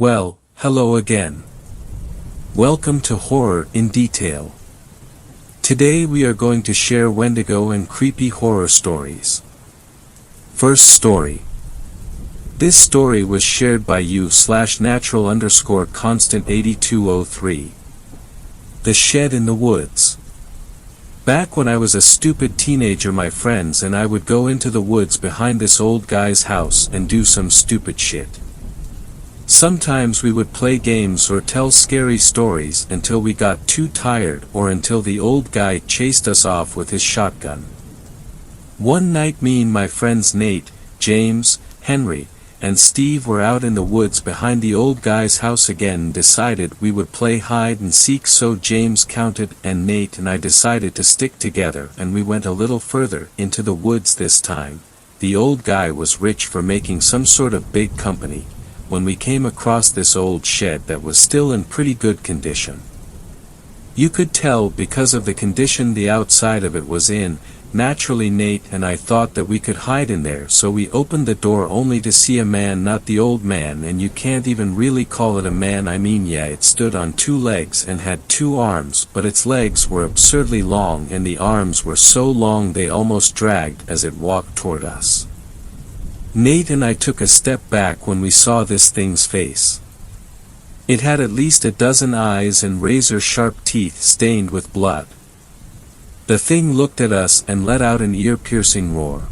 Well, hello again. Welcome to Horror in Detail. Today we are going to share Wendigo and creepy horror stories. First story. This story was shared by you/natural_constant8203. The Shed in the Woods. Back when I was a stupid teenager, my friends and I would go into the woods behind this old guy's house and do some stupid shit. Sometimes we would play games or tell scary stories until we got too tired or until the old guy chased us off with his shotgun. One night me and my friends Nate, James, Henry, and Steve were out in the woods behind the old guy's house again and decided we would play hide and seek, so James counted and Nate and I decided to stick together and we went a little further into the woods this time. The old guy was rich for making some sort of big company, when we came across this old shed that was still in pretty good condition. You could tell because of the condition the outside of it was in. Naturally Nate and I thought that we could hide in there, so we opened the door only to see a man, not the old man, and you can't even really call it a man. I mean, yeah, it stood on two legs and had two arms, but its legs were absurdly long and the arms were so long they almost dragged as it walked toward us. Nate and I took a step back when we saw this thing's face. It had at least a dozen eyes and razor-sharp teeth stained with blood. The thing looked at us and let out an ear-piercing roar.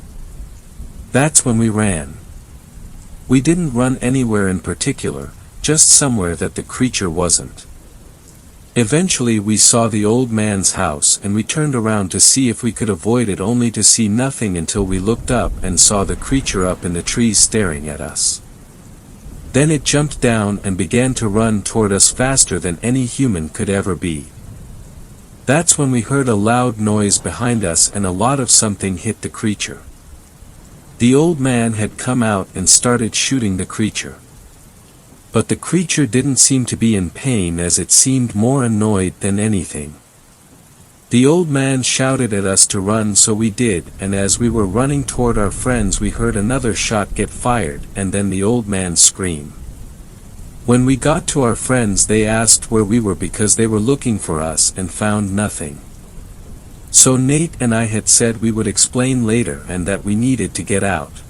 That's when we ran. We didn't run anywhere in particular, just somewhere that the creature wasn't. Eventually we saw the old man's house and we turned around to see if we could avoid it, only to see nothing until we looked up and saw the creature up in the trees staring at us. Then it jumped down and began to run toward us faster than any human could ever be. That's when we heard a loud noise behind us and a lot of something hit the creature. The old man had come out and started shooting the creature. But the creature didn't seem to be in pain, as it seemed more annoyed than anything. The old man shouted at us to run, so we did, and as we were running toward our friends we heard another shot get fired and then the old man scream. When we got to our friends they asked where we were because they were looking for us and found nothing. So Nate and I had said we would explain later and that we needed to get out.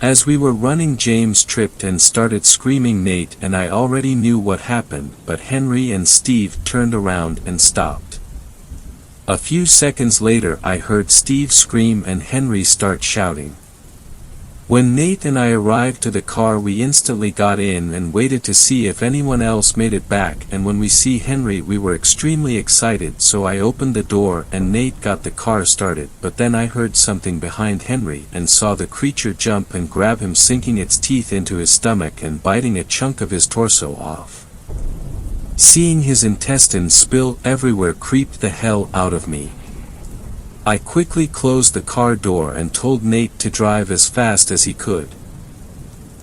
As we were running James tripped and started screaming. Nate and I already knew what happened, but Henry and Steve turned around and stopped. A few seconds later I heard Steve scream and Henry start shouting. When Nate and I arrived to the car we instantly got in and waited to see if anyone else made it back, and when we see Henry we were extremely excited, so I opened the door and Nate got the car started, but then I heard something behind Henry and saw the creature jump and grab him, sinking its teeth into his stomach and biting a chunk of his torso off. Seeing his intestines spill everywhere creeped the hell out of me. I quickly closed the car door and told Nate to drive as fast as he could.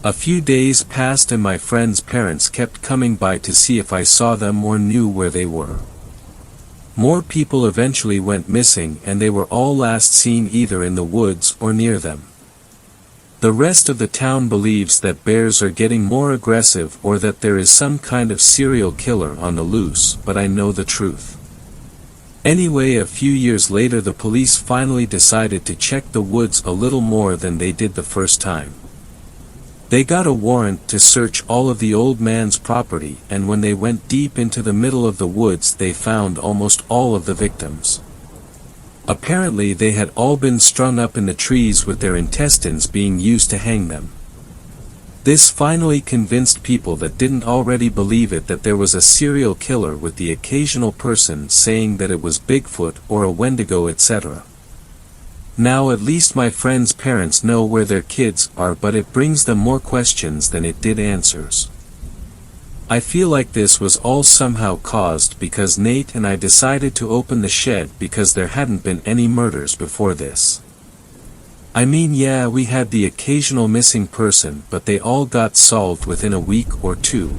A few days passed and my friends' parents kept coming by to see if I saw them or knew where they were. More people eventually went missing and they were all last seen either in the woods or near them. The rest of the town believes that bears are getting more aggressive or that there is some kind of serial killer on the loose, but I know the truth. Anyway, a few years later the police finally decided to check the woods a little more than they did the first time. They got a warrant to search all of the old man's property, and when they went deep into the middle of the woods they found almost all of the victims. Apparently they had all been strung up in the trees with their intestines being used to hang them. This finally convinced people that didn't already believe it that there was a serial killer, with the occasional person saying that it was Bigfoot or a Wendigo, etc. Now at least my friends' parents know where their kids are, but it brings them more questions than it did answers. I feel like this was all somehow caused because Nate and I decided to open the shed because there hadn't been any murders before this. I mean, yeah, we had the occasional missing person, but they all got solved within a week or two.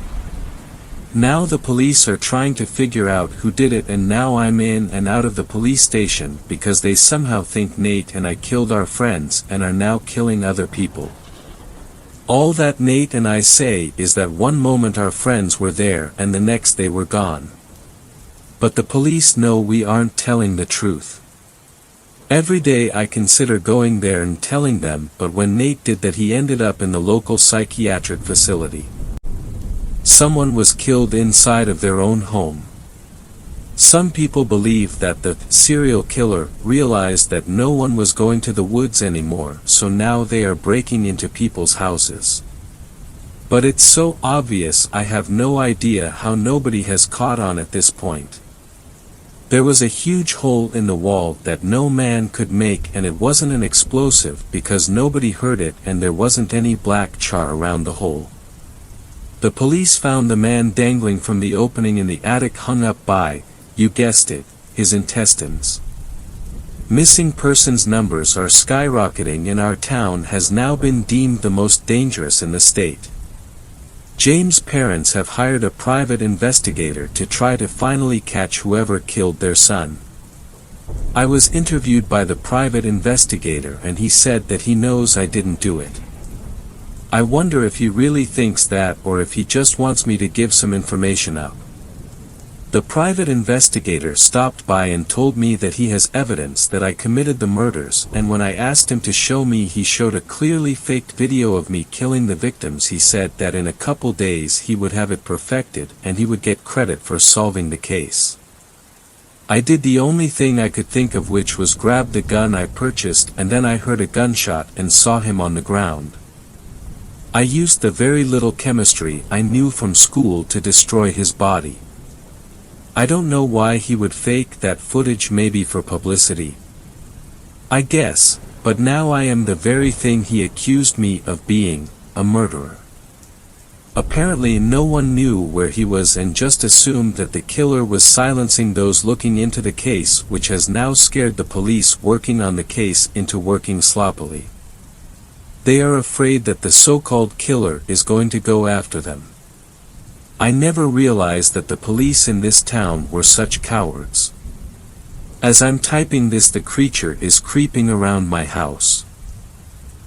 Now the police are trying to figure out who did it, and now I'm in and out of the police station because they somehow think Nate and I killed our friends and are now killing other people. All that Nate and I say is that one moment our friends were there and the next they were gone. But the police know we aren't telling the truth. Every day I consider going there and telling them, but when Nate did that he ended up in the local psychiatric facility. Someone was killed inside of their own home. Some people believe that the serial killer realized that no one was going to the woods anymore, so now they are breaking into people's houses. But it's so obvious, I have no idea how nobody has caught on at this point. There was a huge hole in the wall that no man could make, and it wasn't an explosive because nobody heard it, and there wasn't any black char around the hole. The police found the man dangling from the opening in the attic, hung up by, you guessed it, his intestines. Missing persons numbers are skyrocketing and our town has now been deemed the most dangerous in the state. James' parents have hired a private investigator to try to finally catch whoever killed their son. I was interviewed by the private investigator and he said that he knows I didn't do it. I wonder if he really thinks that or if he just wants me to give some information up. The private investigator stopped by and told me that he has evidence that I committed the murders, and when I asked him to show me, he showed a clearly faked video of me killing the victims. He said that in a couple days he would have it perfected and he would get credit for solving the case. I did the only thing I could think of, which was grab the gun I purchased, and then I heard a gunshot and saw him on the ground. I used the very little chemistry I knew from school to destroy his body. I don't know why he would fake that footage, maybe for publicity. I guess, but now I am the very thing he accused me of being, a murderer. Apparently no one knew where he was and just assumed that the killer was silencing those looking into the case, which has now scared the police working on the case into working sloppily. They are afraid that the so-called killer is going to go after them. I never realized that the police in this town were such cowards. As I'm typing this, the creature is creeping around my house.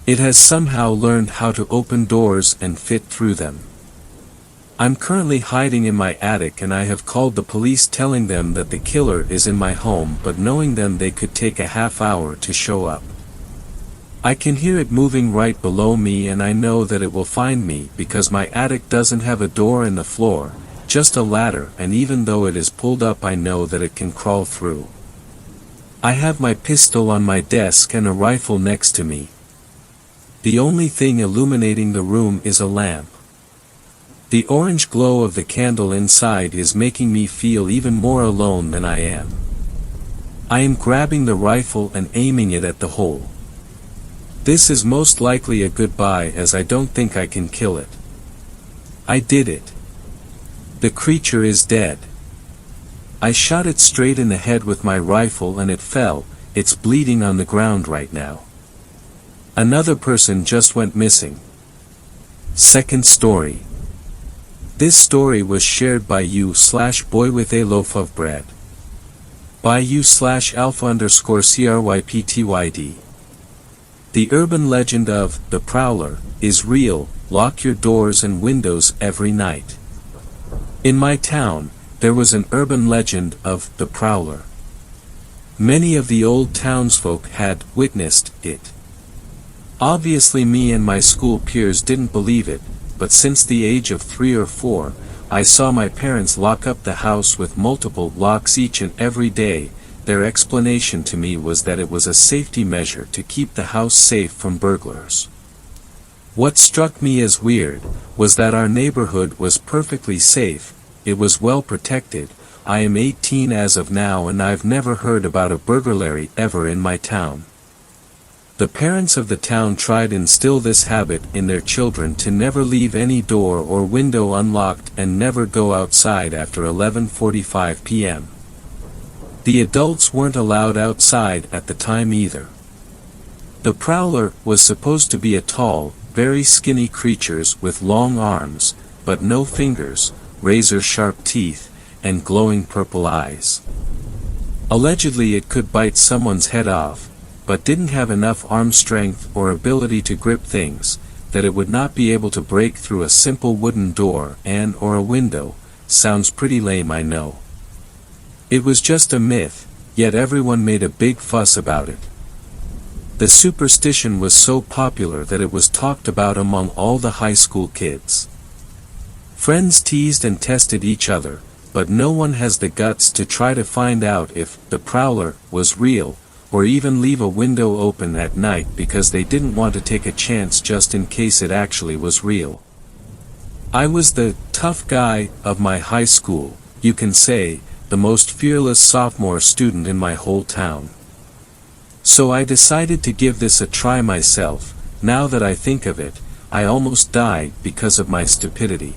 It has somehow learned how to open doors and fit through them. I'm currently hiding in my attic and I have called the police telling them that the killer is in my home, but knowing them they could take a half hour to show up. I can hear it moving right below me and I know that it will find me because my attic doesn't have a door in the floor, just a ladder, and even though it is pulled up I know that it can crawl through. I have my pistol on my desk and a rifle next to me. The only thing illuminating the room is a lamp. The orange glow of the candle inside is making me feel even more alone than I am. I am grabbing the rifle and aiming it at the hole. This is most likely a goodbye, as I don't think I can kill it. I did it. The creature is dead. I shot it straight in the head with my rifle and it fell. It's bleeding on the ground right now. Another person just went missing. Second story. This story was shared by you/boy with a loaf of bread. By you/alpha_CRYPTYD. The urban legend of the Prowler is real. Lock your doors and windows every night. In my town, there was an urban legend of the Prowler. Many of the old townsfolk had witnessed it. Obviously me and my school peers didn't believe it, but since the age of 3 or 4, I saw my parents lock up the house with multiple locks each and every day. Their explanation to me was that it was a safety measure to keep the house safe from burglars. What struck me as weird was that our neighborhood was perfectly safe, it was well protected. I am 18 as of now and I've never heard about a burglary ever in my town. The parents of the town tried to instill this habit in their children to never leave any door or window unlocked and never go outside after 11:45 p.m. The adults weren't allowed outside at the time either. The Prowler was supposed to be a tall, very skinny creature with long arms, but no fingers, razor-sharp teeth, and glowing purple eyes. Allegedly it could bite someone's head off, but didn't have enough arm strength or ability to grip things. that it would not be able to break through a simple wooden door or a window. Sounds pretty lame, I know. It was just a myth, yet everyone made a big fuss about it. The superstition was so popular that it was talked about among all the high school kids. Friends teased and tested each other, but no one has the guts to try to find out if the prowler was real, or even leave a window open at night because they didn't want to take a chance just in case it actually was real. I was the tough guy of my high school, you can say, the most fearless sophomore student in my whole town. So I decided to give this a try myself. Now that I think of it, I almost died because of my stupidity.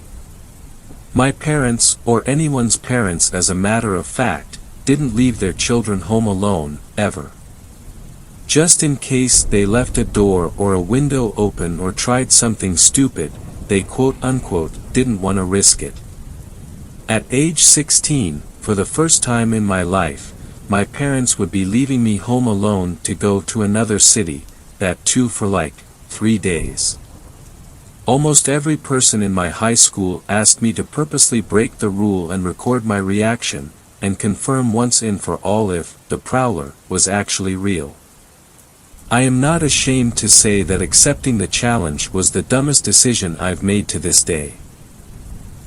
My parents, or anyone's parents as a matter of fact, didn't leave their children home alone, ever. Just in case they left a door or a window open or tried something stupid, they quote-unquote didn't want to risk it. At age 16, for the first time in my life, my parents would be leaving me home alone to go to another city, that too for like 3 days. Almost every person in my high school asked me to purposely break the rule and record my reaction, and confirm once and for all if the prowler was actually real. I am not ashamed to say that accepting the challenge was the dumbest decision I've made to this day.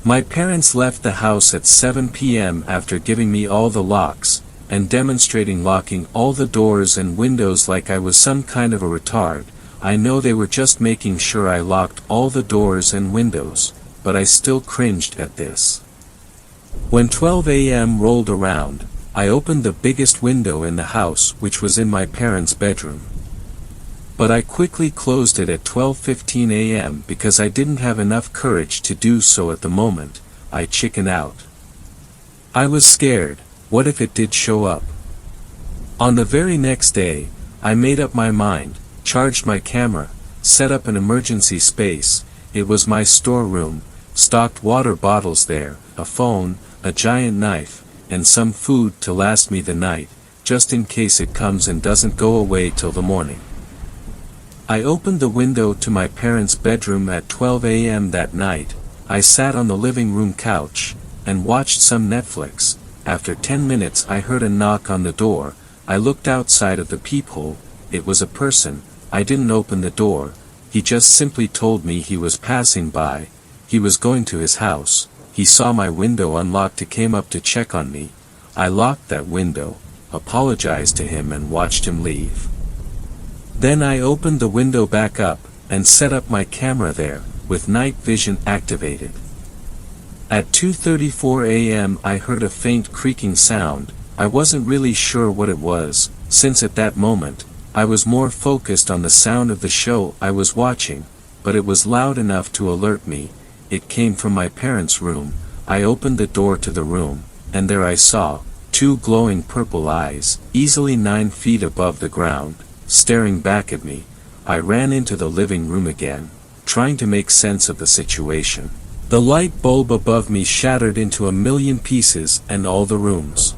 My parents left the house at 7 p.m. after giving me all the locks, and demonstrating locking all the doors and windows like I was some kind of a retard. I know they were just making sure I locked all the doors and windows, but I still cringed at this. When 12 a.m. rolled around, I opened the biggest window in the house, which was in my parents' bedroom. But I quickly closed it at 12:15 a.m. because I didn't have enough courage to do so at the moment. I chickened out. I was scared. What if it did show up? On the very next day, I made up my mind, charged my camera, set up an emergency space. It was my storeroom, stocked water bottles there, a phone, a giant knife, and some food to last me the night, just in case it comes and doesn't go away till the morning. I opened the window to my parents' bedroom at 12 a.m. that night. I sat on the living room couch, and watched some Netflix. After 10 minutes I heard a knock on the door. I looked outside of the peephole. It was a person. I didn't open the door. He just simply told me he was passing by. He was going to his house. He saw my window unlocked and came up to check on me. I locked that window, apologized to him and watched him leave. Then I opened the window back up, and set up my camera there, with night vision activated. At 2:34 a.m. I heard a faint creaking sound. I wasn't really sure what it was, since at that moment, I was more focused on the sound of the show I was watching, but it was loud enough to alert me. It came from my parents' room. I opened the door to the room, and there I saw 2 glowing purple eyes, easily 9 feet above the ground, staring back at me. I ran into the living room again, trying to make sense of the situation. The light bulb above me shattered into a million pieces, and all the rooms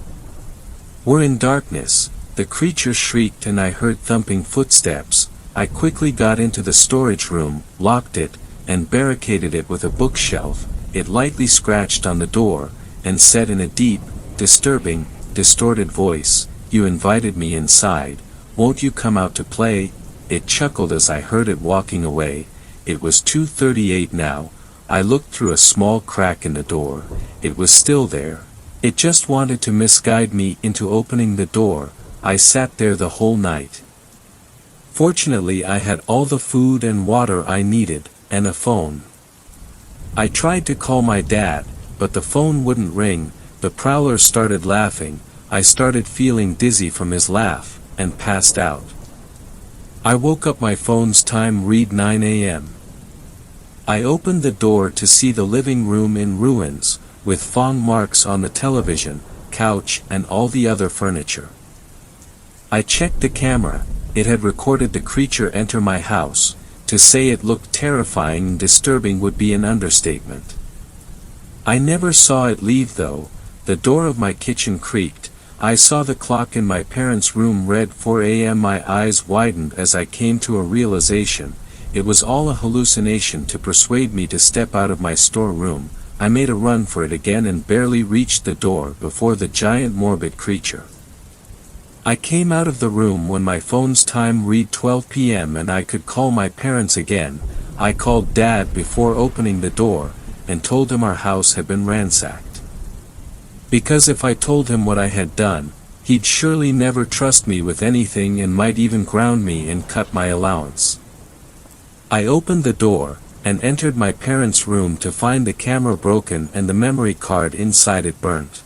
were in darkness. The creature shrieked and I heard thumping footsteps. I quickly got into the storage room, locked it, and barricaded it with a bookshelf. It lightly scratched on the door, and said in a deep, disturbing, distorted voice, "You invited me inside. Won't you come out to play?" It chuckled as I heard it walking away. It was 2:38 now. I looked through a small crack in the door. It was still there. It just wanted to misguide me into opening the door. I sat there the whole night. Fortunately I had all the food and water I needed, and a phone. I tried to call my dad, but the phone wouldn't ring. The prowler started laughing. I started feeling dizzy from his laugh, and passed out. I woke up, my phone's time read 9 a.m. I opened the door to see the living room in ruins, with fong marks on the television, couch, and all the other furniture. I checked the camera. It had recorded the creature enter my house. To say it looked terrifying and disturbing would be an understatement. I never saw it leave though. The door of my kitchen creaked. I saw the clock in my parents' room read 4 a.m. My eyes widened as I came to a realization. it was all a hallucination to persuade me to step out of my storeroom. I made a run for it again and barely reached the door before the giant morbid creature. I came out of the room when my phone's time read 12 p.m. and I could call my parents again. I called Dad before opening the door, and told him our house had been ransacked. Because if I told him what I had done, he'd surely never trust me with anything and might even ground me and cut my allowance. I opened the door, and entered my parents' room to find the camera broken and the memory card inside it burnt.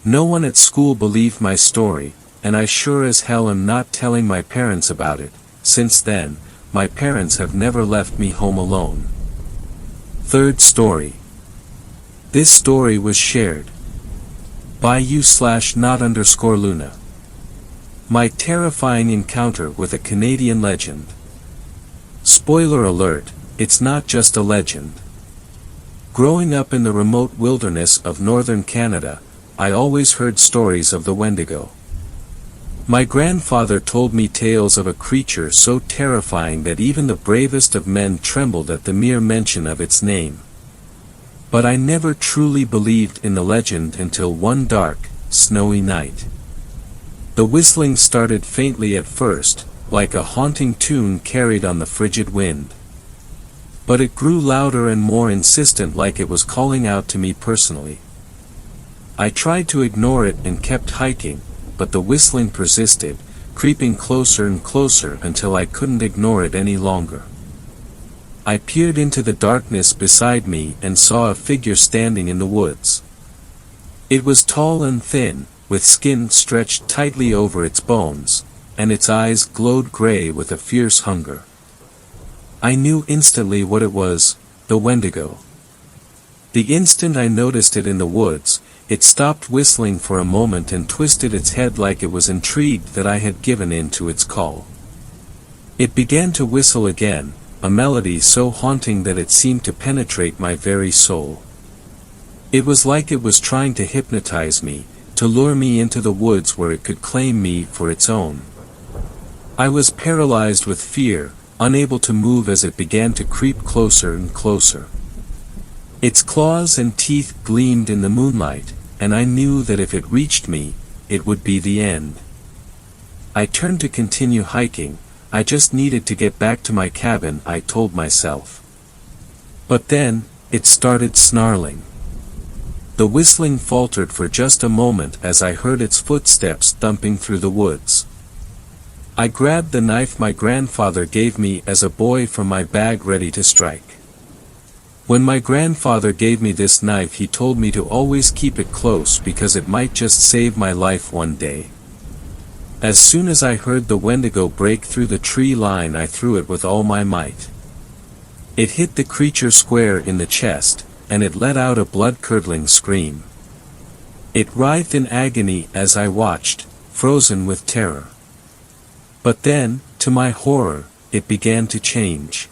No one at school believed my story, and I sure as hell am not telling my parents about it. Since then, my parents have never left me home alone. Third story. This story was shared by you/not_Luna. My terrifying encounter with a Canadian legend. Spoiler alert, it's not just a legend. Growing up in the remote wilderness of northern Canada, I always heard stories of the Wendigo. My grandfather told me tales of a creature so terrifying that even the bravest of men trembled at the mere mention of its name. But I never truly believed in the legend until one dark, snowy night. The whistling started faintly at first, like a haunting tune carried on the frigid wind. But it grew louder and more insistent, like it was calling out to me personally. I tried to ignore it and kept hiking, but the whistling persisted, creeping closer and closer until I couldn't ignore it any longer. I peered into the darkness beside me and saw a figure standing in the woods. It was tall and thin, with skin stretched tightly over its bones, and its eyes glowed gray with a fierce hunger. I knew instantly what it was, the Wendigo. The instant I noticed it in the woods, it stopped whistling for a moment and twisted its head like it was intrigued that I had given in to its call. It began to whistle again, a melody so haunting that it seemed to penetrate my very soul. It was like it was trying to hypnotize me, to lure me into the woods where it could claim me for its own. I was paralyzed with fear, unable to move as it began to creep closer and closer. Its claws and teeth gleamed in the moonlight, and I knew that if it reached me, it would be the end. I turned to continue hiking. I just needed to get back to my cabin, I told myself. But then, it started snarling. The whistling faltered for just a moment as I heard its footsteps thumping through the woods. I grabbed the knife my grandfather gave me as a boy from my bag, ready to strike. When my grandfather gave me this knife, he told me to always keep it close because it might just save my life one day. As soon as I heard the Wendigo break through the tree line, I threw it with all my might. It hit the creature square in the chest, and it let out a blood-curdling scream. It writhed in agony as I watched, frozen with terror. But then, to my horror, it began to change.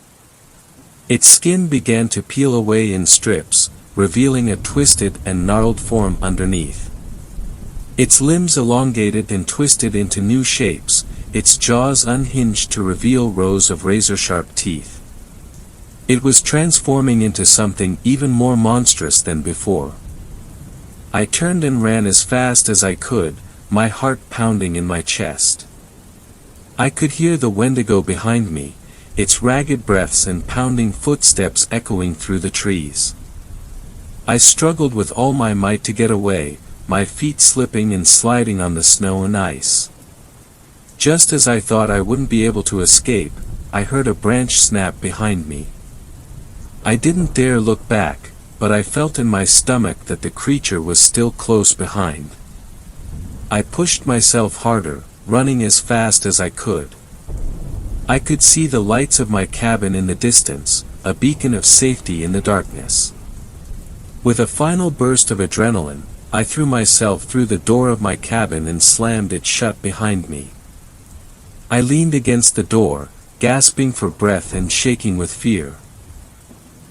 Its skin began to peel away in strips, revealing a twisted and gnarled form underneath. Its limbs elongated and twisted into new shapes, its jaws unhinged to reveal rows of razor-sharp teeth. It was transforming into something even more monstrous than before. I turned and ran as fast as I could, my heart pounding in my chest. I could hear the Wendigo behind me, its ragged breaths and pounding footsteps echoing through the trees. I struggled with all my might to get away, my feet slipping and sliding on the snow and ice. Just as I thought I wouldn't be able to escape, I heard a branch snap behind me. I didn't dare look back, but I felt in my stomach that the creature was still close behind. I pushed myself harder, running as fast as I could. I could see the lights of my cabin in the distance, a beacon of safety in the darkness. With a final burst of adrenaline, I threw myself through the door of my cabin and slammed it shut behind me. I leaned against the door, gasping for breath and shaking with fear.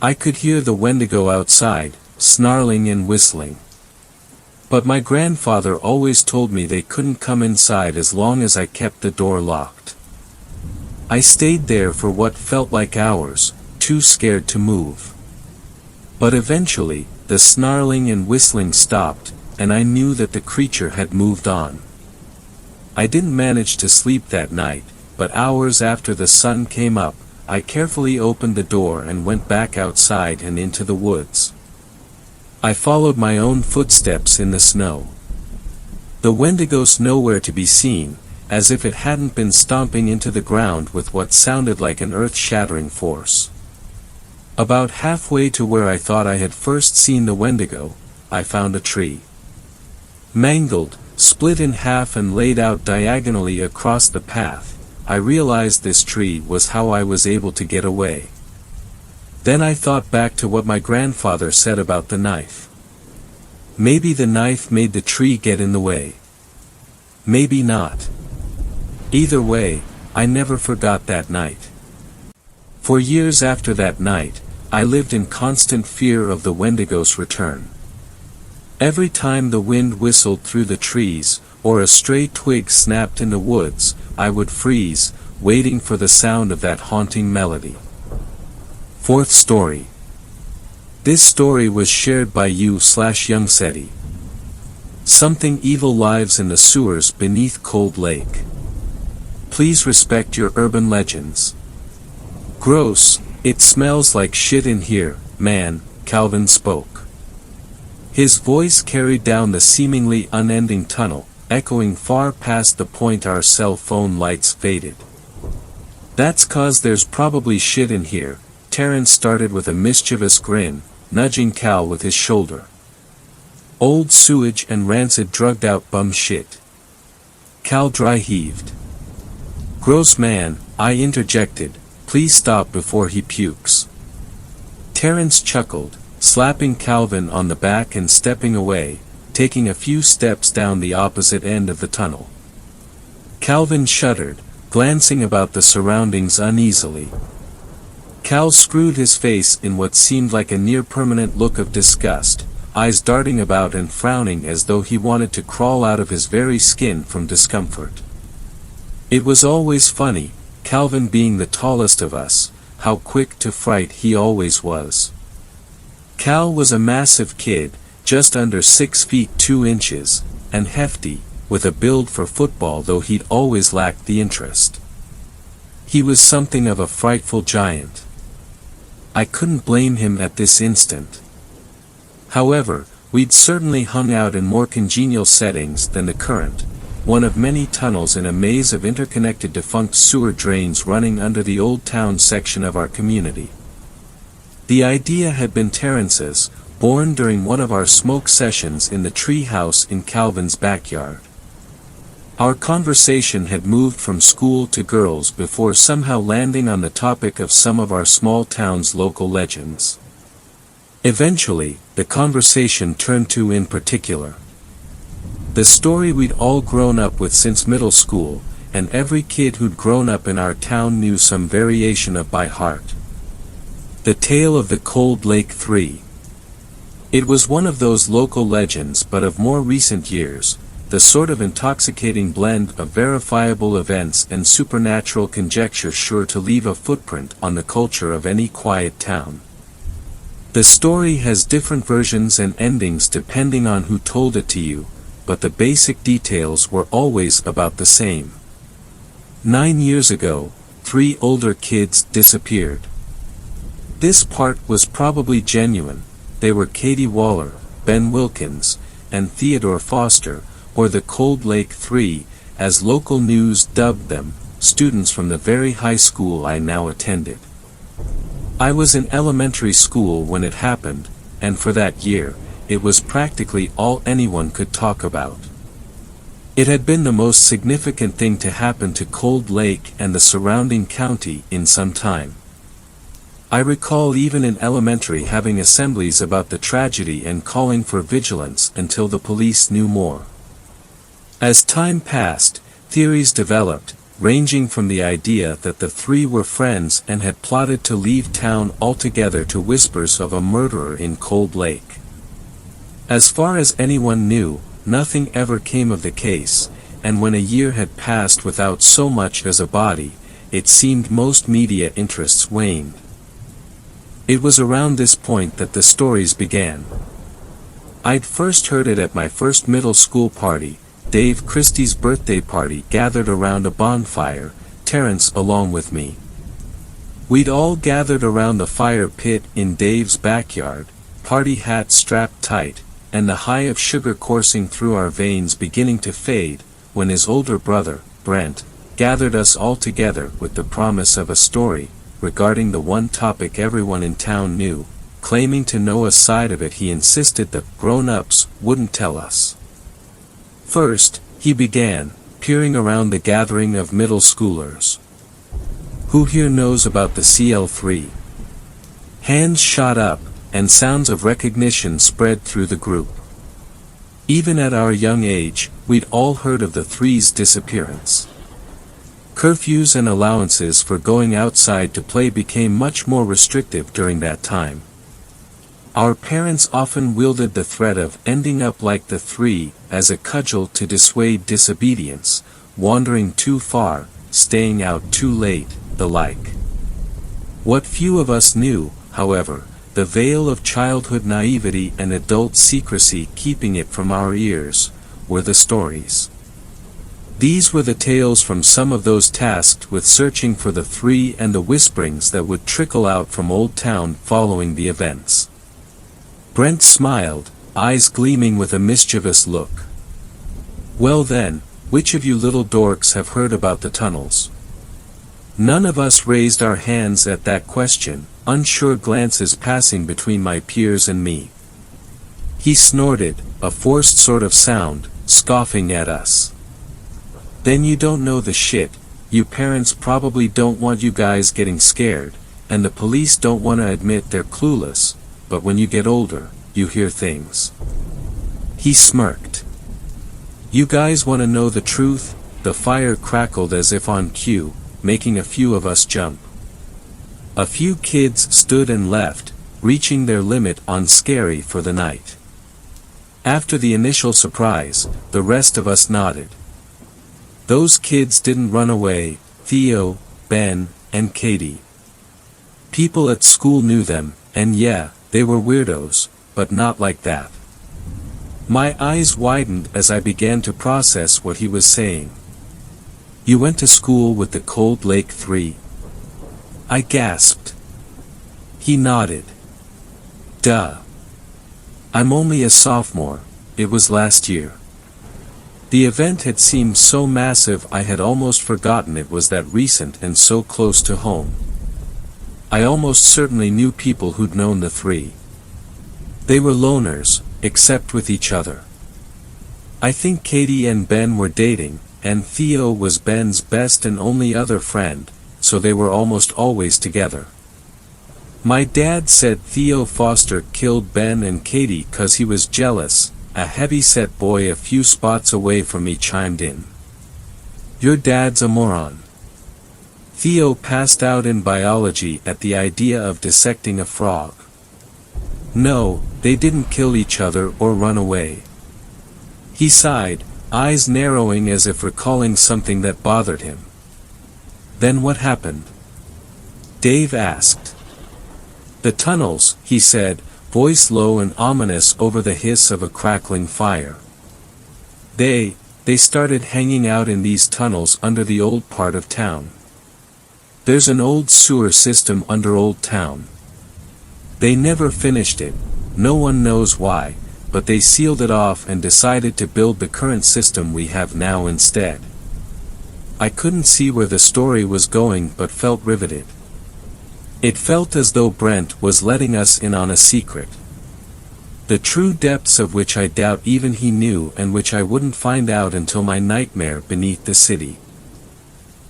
I could hear the Wendigo outside, snarling and whistling. But my grandfather always told me they couldn't come inside as long as I kept the door locked. I stayed there for what felt like hours, too scared to move. But eventually, the snarling and whistling stopped, and I knew that the creature had moved on. I didn't manage to sleep that night, but hours after the sun came up, I carefully opened the door and went back outside and into the woods. I followed my own footsteps in the snow. The Wendigo's nowhere to be seen, as if it hadn't been stomping into the ground with what sounded like an earth-shattering force. About halfway to where I thought I had first seen the Wendigo, I found a tree. Mangled, split in half and laid out diagonally across the path, I realized this tree was how I was able to get away. Then I thought back to what my grandfather said about the knife. Maybe the knife made the tree get in the way. Maybe not. Either way, I never forgot that night. For years after that night, I lived in constant fear of the Wendigo's return. Every time the wind whistled through the trees, or a stray twig snapped in the woods, I would freeze, waiting for the sound of that haunting melody. Fourth story. This story was shared by you/Youngseti. Something evil lives in the sewers beneath Cold Lake. Please respect your urban legends. Gross, it smells like shit in here, man, Calvin spoke. His voice carried down the seemingly unending tunnel, echoing far past the point our cell phone lights faded. That's 'cause there's probably shit in here, Terrence started with a mischievous grin, nudging Cal with his shoulder. Old sewage and rancid drugged-out bum shit. Cal dry heaved. Gross man, I interjected, please stop before he pukes. Terrence chuckled, slapping Calvin on the back and stepping away, taking a few steps down the opposite end of the tunnel. Calvin shuddered, glancing about the surroundings uneasily. Cal screwed his face in what seemed like a near-permanent look of disgust, eyes darting about and frowning as though he wanted to crawl out of his very skin from discomfort. It was always funny, Calvin being the tallest of us, how quick to fright he always was. Cal was a massive kid, just under 6 feet 2 inches, and hefty, with a build for football though he'd always lacked the interest. He was something of a frightful giant. I couldn't blame him at this instant. However, we'd certainly hung out in more congenial settings than the current, one of many tunnels in a maze of interconnected defunct sewer drains running under the old town section of our community. The idea had been Terrence's, born during one of our smoke sessions in the tree house in Calvin's backyard. Our conversation had moved from school to girls before somehow landing on the topic of some of our small town's local legends. Eventually, the conversation turned to in particular the story we'd all grown up with since middle school, and every kid who'd grown up in our town knew some variation of by heart. The tale of the Cold Lake 3. It was one of those local legends but of more recent years, the sort of intoxicating blend of verifiable events and supernatural conjecture sure to leave a footprint on the culture of any quiet town. The story has different versions and endings depending on who told it to you, but the basic details were always about the same. 9 years ago, 3 older kids disappeared. This part was probably genuine. They were Katie Waller, Ben Wilkins, and Theodore Foster, or the Cold Lake 3, as local news dubbed them, students from the very high school I now attended. I was in elementary school when it happened, and for that year, it was practically all anyone could talk about. It had been the most significant thing to happen to Cold Lake and the surrounding county in some time. I recall even in elementary having assemblies about the tragedy and calling for vigilance until the police knew more. As time passed, theories developed, ranging from the idea that the 3 were friends and had plotted to leave town altogether to whispers of a murderer in Cold Lake. As far as anyone knew, nothing ever came of the case, and when a year had passed without so much as a body, it seemed most media interests waned. It was around this point that the stories began. I'd first heard it at my first middle school party, Dave Christie's birthday party, gathered around a bonfire, Terrence along with me. We'd all gathered around the fire pit in Dave's backyard, party hats strapped tight, and the high of sugar coursing through our veins beginning to fade, when his older brother, Brent, gathered us all together with the promise of a story, regarding the one topic everyone in town knew. Claiming to know a side of it, he insisted that grown-ups wouldn't tell us. First, he began, peering around the gathering of middle schoolers. Who here knows about the CL3? Hands shot up, and sounds of recognition spread through the group. Even at our young age, we'd all heard of the Three's disappearance. Curfews and allowances for going outside to play became much more restrictive during that time. Our parents often wielded the threat of ending up like the Three as a cudgel to dissuade disobedience, wandering too far, staying out too late, the like. What few of us knew, however, the veil of childhood naivety and adult secrecy keeping it from our ears, were the stories. These were the tales from some of those tasked with searching for the Three and the whisperings that would trickle out from Old Town following the events. Brent smiled, eyes gleaming with a mischievous look. Well then, which of you little dorks have heard about the tunnels? None of us raised our hands at that question, unsure glances passing between my peers and me. He snorted, a forced sort of sound, scoffing at us. Then you don't know the shit. You parents probably don't want you guys getting scared, and the police don't want to admit they're clueless, but when you get older, you hear things. He smirked. You guys want to know the truth? The fire crackled as if on cue, making a few of us jump. A few kids stood and left, reaching their limit on scary for the night. After the initial surprise, the rest of us nodded. Those kids didn't run away, Theo, Ben, and Katie. People at school knew them, and yeah, they were weirdos, but not like that. My eyes widened as I began to process what he was saying. You went to school with the Cold Lake Three? I gasped. He nodded. Duh. I'm only a sophomore, it was last year. The event had seemed so massive I had almost forgotten it was that recent and so close to home. I almost certainly knew people who'd known the Three. They were loners, except with each other. I think Katie and Ben were dating, and Theo was Ben's best and only other friend, so they were almost always together. My dad said Theo Foster killed Ben and Katie 'cause he was jealous. A heavy-set boy a few spots away from me chimed in. Your dad's a moron. Theo passed out in biology at the idea of dissecting a frog. No, they didn't kill each other or run away. He sighed, eyes narrowing as if recalling something that bothered him. Then what happened? Dave asked. The tunnels, he said, voice low and ominous over the hiss of a crackling fire. They started hanging out in these tunnels under the old part of town. There's an old sewer system under Old Town. They never finished it, no one knows why, but they sealed it off and decided to build the current system we have now instead. I couldn't see where the story was going but felt riveted. It felt as though Brent was letting us in on a secret. The true depths of which I doubt even he knew and which I wouldn't find out until my nightmare beneath the city.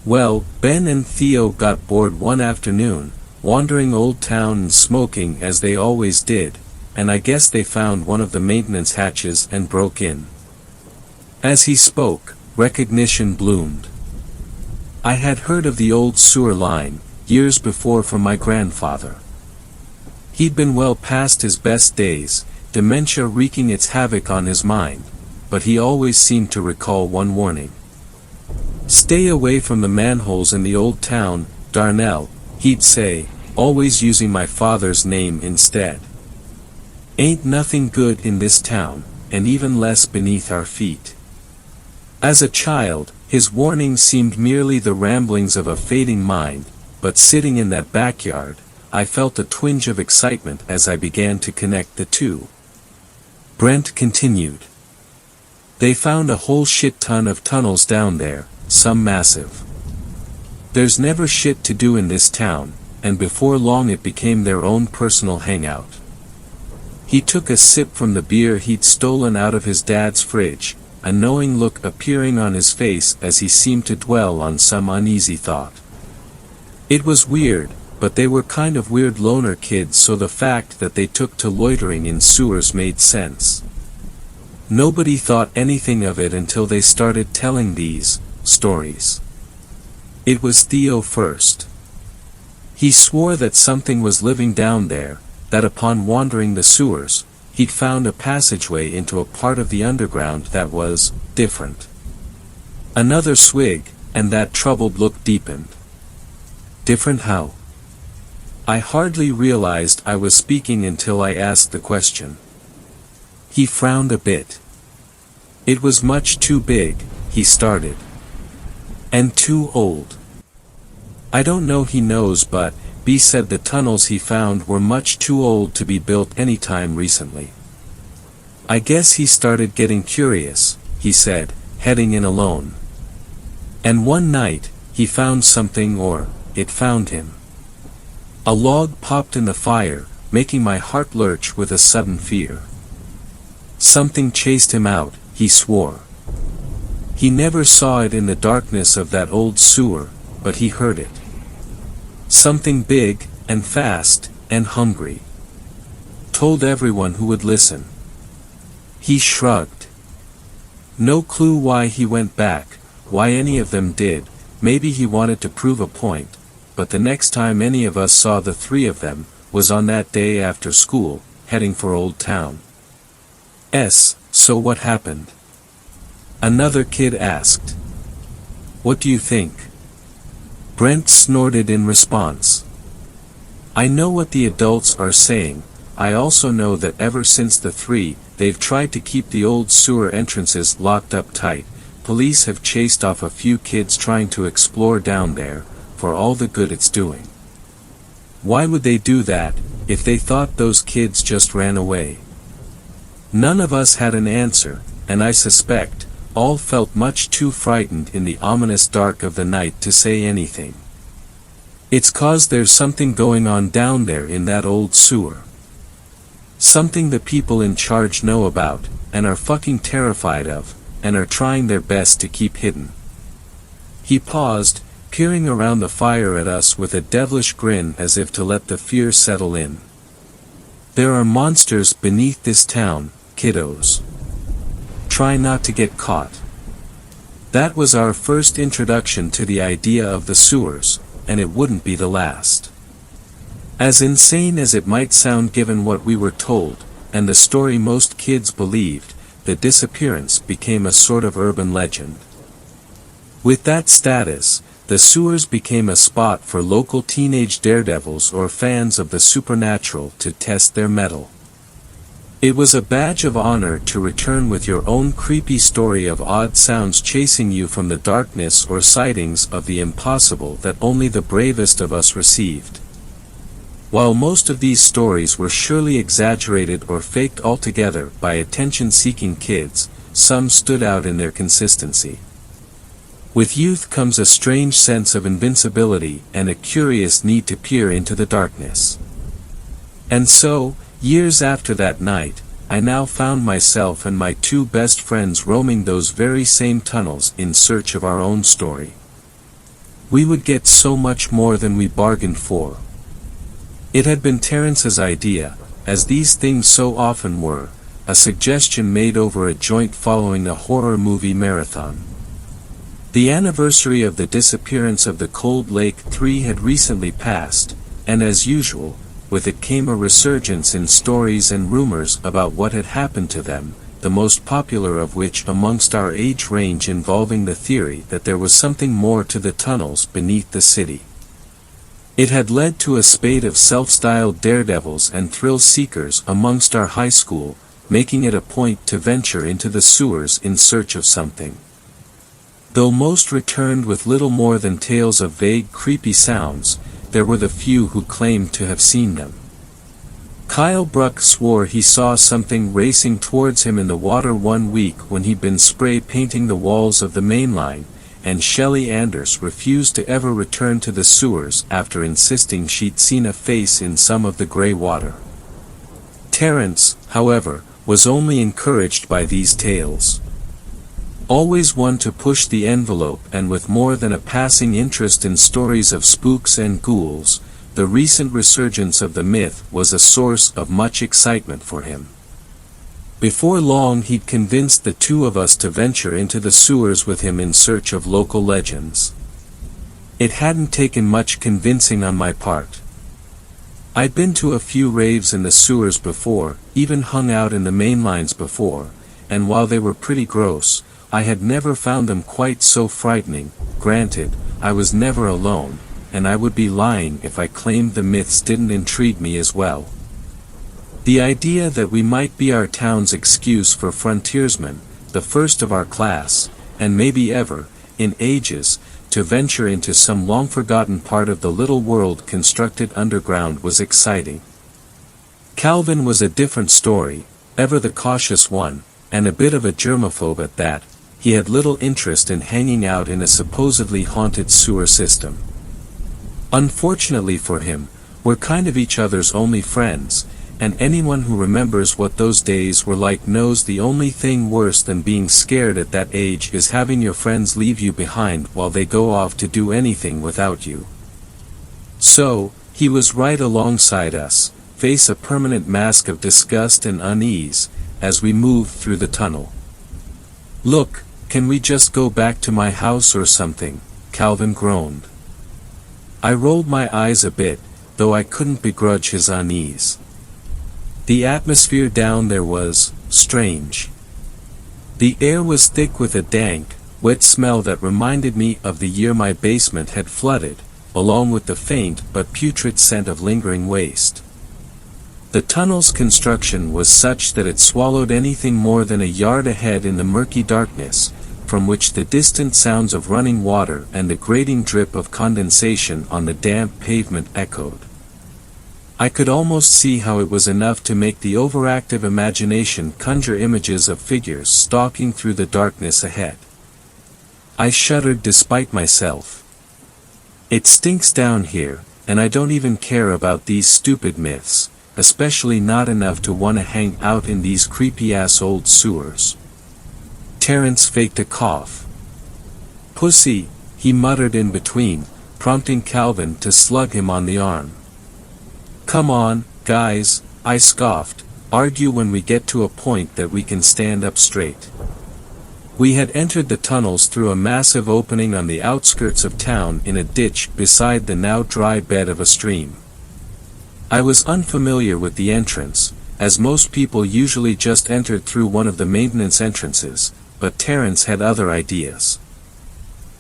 Well, Ben and Theo got bored one afternoon, wandering Old Town and smoking as they always did, and I guess they found one of the maintenance hatches and broke in. As he spoke, recognition bloomed. I had heard of the old sewer line, years before from my grandfather. He'd been well past his best days, dementia wreaking its havoc on his mind, but he always seemed to recall one warning. "Stay away from the manholes in the old town, Darnell," he'd say, always using my father's name instead. "Ain't nothing good in this town, and even less beneath our feet." As a child, his warnings seemed merely the ramblings of a fading mind, but sitting in that backyard, I felt a twinge of excitement as I began to connect the two. Brent continued. "They found a whole shit ton of tunnels down there, some massive. There's never shit to do in this town, and before long it became their own personal hangout." He took a sip from the beer he'd stolen out of his dad's fridge, a knowing look appearing on his face as he seemed to dwell on some uneasy thought. "It was weird, but they were kind of weird loner kids, so the fact that they took to loitering in sewers made sense. Nobody thought anything of it until they started telling these stories. It was Theo first. He swore that something was living down there, that upon wandering the sewers, he'd found a passageway into a part of the underground that was different. Another swig, and that troubled look deepened. Different how? I hardly realized I was speaking until I asked the question. He frowned a bit. "It was much too big," he started. "And too old. I don't know he knows, but B said the tunnels he found were much too old to be built anytime recently. I guess he started getting curious," he said, heading in alone. "And one night, he found something, or it found him. A log popped in the fire, making my heart lurch with a sudden fear. Something chased him out, he swore. He never saw it in the darkness of that old sewer, but he heard it. Something big, and fast, and hungry. Told everyone who would listen." He shrugged. "No clue why he went back, why any of them did. Maybe he wanted to prove a point, but the next time any of us saw the three of them, was on that day after school, heading for Old Town." So what happened?" another kid asked. "What do you think?" Brent snorted in response. "I know what the adults are saying. I also know that ever since the three, they've tried to keep the old sewer entrances locked up tight. Police have chased off a few kids trying to explore down there, for all the good it's doing." "Why would they do that, if they thought those kids just ran away?" None of us had an answer, and I suspect, all felt much too frightened in the ominous dark of the night to say anything. "It's 'cause there's something going on down there in that old sewer. Something the people in charge know about, and are fucking terrified of, and are trying their best to keep hidden." He paused, peering around the fire at us with a devilish grin as if to let the fear settle in. "There are monsters beneath this town, kiddos. Try not to get caught." That was our first introduction to the idea of the sewers, and it wouldn't be the last. As insane as it might sound given what we were told, and the story most kids believed, the disappearance became a sort of urban legend. With that status, the sewers became a spot for local teenage daredevils or fans of the supernatural to test their mettle. It was a badge of honor to return with your own creepy story of odd sounds chasing you from the darkness or sightings of the impossible that only the bravest of us received. While most of these stories were surely exaggerated or faked altogether by attention-seeking kids, some stood out in their consistency. With youth comes a strange sense of invincibility and a curious need to peer into the darkness. And so, years after that night, I now found myself and my two best friends roaming those very same tunnels in search of our own story. We would get so much more than we bargained for. It had been Terrence's idea, as these things so often were, a suggestion made over a joint following a horror movie marathon. The anniversary of the disappearance of the Cold Lake 3 had recently passed, and as usual, with it came a resurgence in stories and rumors about what had happened to them, the most popular of which amongst our age range involving the theory that there was something more to the tunnels beneath the city. It had led to a spate of self-styled daredevils and thrill-seekers amongst our high school, making it a point to venture into the sewers in search of something. Though most returned with little more than tales of vague creepy sounds, there were the few who claimed to have seen them. Kyle Bruck swore he saw something racing towards him in the water one week when he'd been spray painting the walls of the main line, and Shelley Anders refused to ever return to the sewers after insisting she'd seen a face in some of the grey water. Terence, however, was only encouraged by these tales. Always one to push the envelope and with more than a passing interest in stories of spooks and ghouls, the recent resurgence of the myth was a source of much excitement for him. Before long he'd convinced the two of us to venture into the sewers with him in search of local legends. It hadn't taken much convincing on my part. I'd been to a few raves in the sewers before, even hung out in the main lines before, and while they were pretty gross, I had never found them quite so frightening. Granted, I was never alone, and I would be lying if I claimed the myths didn't intrigue me as well. The idea that we might be our town's excuse for frontiersmen, the first of our class, and maybe ever, in ages, to venture into some long-forgotten part of the little world constructed underground was exciting. Calvin was a different story, ever the cautious one, and a bit of a germaphobe at that. He had little interest in hanging out in a supposedly haunted sewer system. Unfortunately for him, we're kind of each other's only friends, and anyone who remembers what those days were like knows the only thing worse than being scared at that age is having your friends leave you behind while they go off to do anything without you. So, he was right alongside us, face a permanent mask of disgust and unease, as we moved through the tunnel. "Look, can we just go back to my house or something?" Calvin groaned. I rolled my eyes a bit, though I couldn't begrudge his unease. The atmosphere down there was strange. The air was thick with a dank, wet smell that reminded me of the year my basement had flooded, along with the faint but putrid scent of lingering waste. The tunnel's construction was such that it swallowed anything more than a yard ahead in the murky darkness, from which the distant sounds of running water and the grating drip of condensation on the damp pavement echoed. I could almost see how it was enough to make the overactive imagination conjure images of figures stalking through the darkness ahead. I shuddered despite myself. It stinks down here, and I don't even care about these stupid myths, especially not enough to want to hang out in these creepy-ass old sewers. Terence faked a cough. "Pussy," he muttered in between, prompting Calvin to slug him on the arm. "Come on, guys," I scoffed, "argue when we get to a point that we can stand up straight." We had entered the tunnels through a massive opening on the outskirts of town in a ditch beside the now dry bed of a stream. I was unfamiliar with the entrance, as most people usually just entered through one of the maintenance entrances, but Terence had other ideas.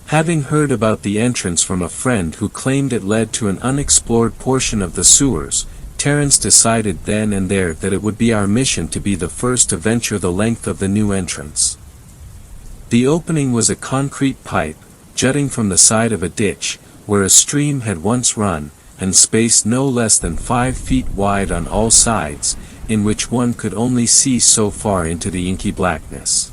Having heard about the entrance from a friend who claimed it led to an unexplored portion of the sewers, Terence decided then and there that it would be our mission to be the first to venture the length of the new entrance. The opening was a concrete pipe, jutting from the side of a ditch, where a stream had once run, and spaced no less than 5 feet wide on all sides, in which one could only see so far into the inky blackness.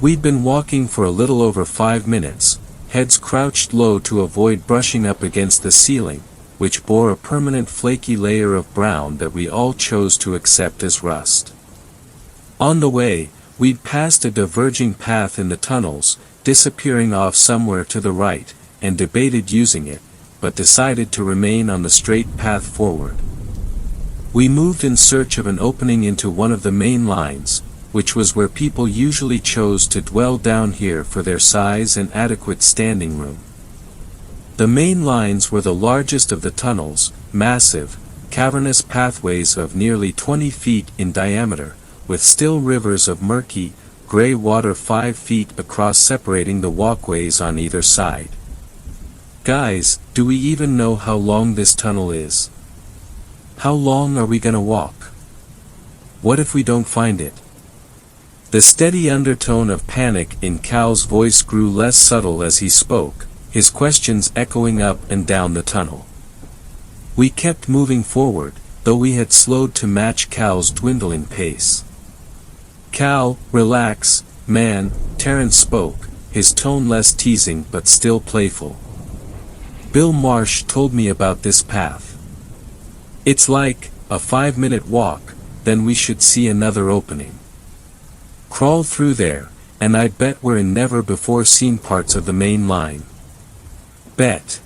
We'd been walking for a little over 5 minutes, heads crouched low to avoid brushing up against the ceiling, which bore a permanent flaky layer of brown that we all chose to accept as rust. On the way, we'd passed a diverging path in the tunnels, disappearing off somewhere to the right, and debated using it, but decided to remain on the straight path forward. We moved in search of an opening into one of the main lines, which was where people usually chose to dwell down here for their size and adequate standing room. The main lines were the largest of the tunnels, massive, cavernous pathways of nearly 20 feet in diameter, with still rivers of murky, gray water 5 feet across separating the walkways on either side. Guys, do we even know how long this tunnel is? How long are we gonna walk? What if we don't find it? The steady undertone of panic in Cal's voice grew less subtle as he spoke, his questions echoing up and down the tunnel. We kept moving forward, though we had slowed to match Cal's dwindling pace. Cal, relax, man, Terrence spoke, his tone less teasing but still playful. Bill Marsh told me about this path. It's like a 5-minute walk, then we should see another opening. Crawl through there, and I'd bet we're in never-before-seen parts of the main line. Bet.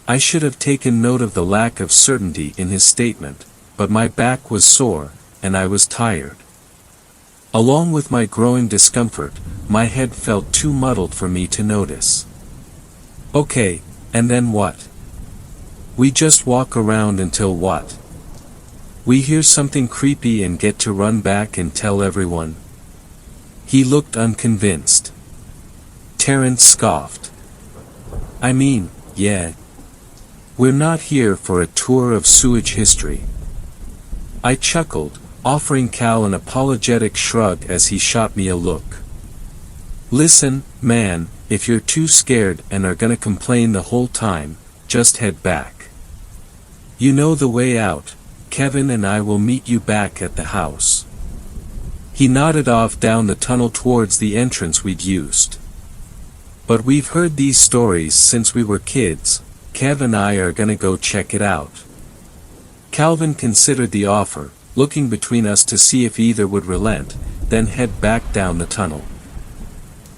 I should have taken note of the lack of certainty in his statement, but my back was sore, and I was tired. Along with my growing discomfort, my head felt too muddled for me to notice. Okay, and then what? We just walk around until what? We hear something creepy and get to run back and tell everyone? He looked unconvinced. Terrence scoffed. I mean, yeah. We're not here for a tour of sewage history. I chuckled, offering Cal an apologetic shrug as he shot me a look. Listen, man, if you're too scared and are gonna complain the whole time, just head back. You know the way out. Kevin and I will meet you back at the house. He nodded off down the tunnel towards the entrance we'd used. But we've heard these stories since we were kids. Kev and I are gonna go check it out. Calvin considered the offer, looking between us to see if either would relent, then head back down the tunnel.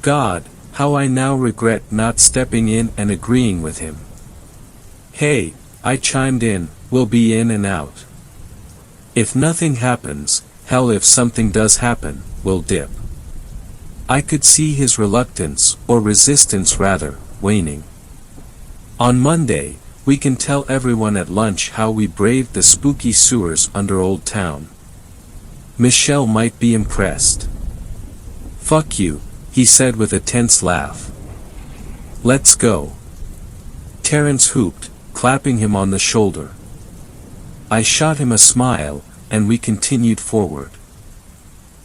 God, how I now regret not stepping in and agreeing with him. Hey, I chimed in, we'll be in and out. If nothing happens, hell if something does happen, we'll dip. I could see his reluctance, or resistance rather, waning. On Monday, we can tell everyone at lunch how we braved the spooky sewers under Old Town. Michelle might be impressed. Fuck you, he said with a tense laugh. Let's go. Terrence hooped, clapping him on the shoulder. I shot him a smile, and we continued forward.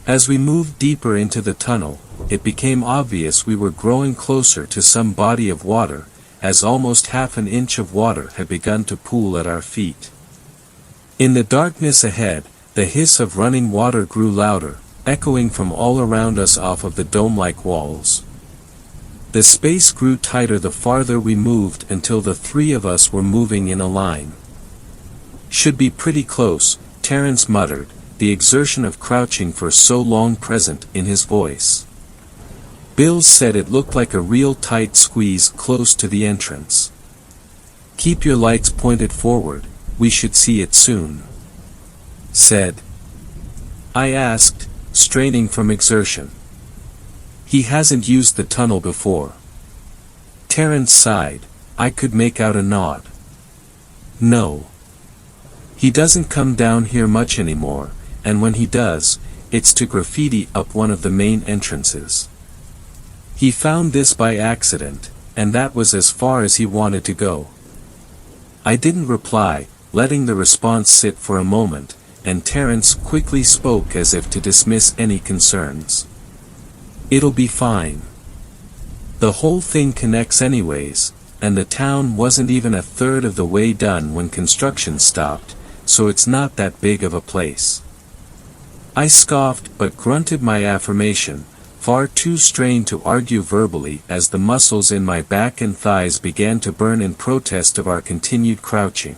As we moved deeper into the tunnel, it became obvious we were growing closer to some body of water, as almost half an inch of water had begun to pool at our feet. In the darkness ahead, the hiss of running water grew louder, echoing from all around us off of the dome-like walls. The space grew tighter the farther we moved until the three of us were moving in a line. Should be pretty close, Terrence muttered, the exertion of crouching for so long present in his voice. Bill said it looked like a real tight squeeze close to the entrance. Keep your lights pointed forward, we should see it soon. Said. I asked, straining from exertion. He hasn't used the tunnel before. Terrence sighed, I could make out a nod. No. He doesn't come down here much anymore, and when he does, it's to graffiti up one of the main entrances. He found this by accident, and that was as far as he wanted to go. I didn't reply, letting the response sit for a moment, and Terrence quickly spoke as if to dismiss any concerns. It'll be fine. The whole thing connects anyways, and the town wasn't even a third of the way done when construction stopped, so it's not that big of a place. I scoffed but grunted my affirmation, far too strained to argue verbally as the muscles in my back and thighs began to burn in protest of our continued crouching.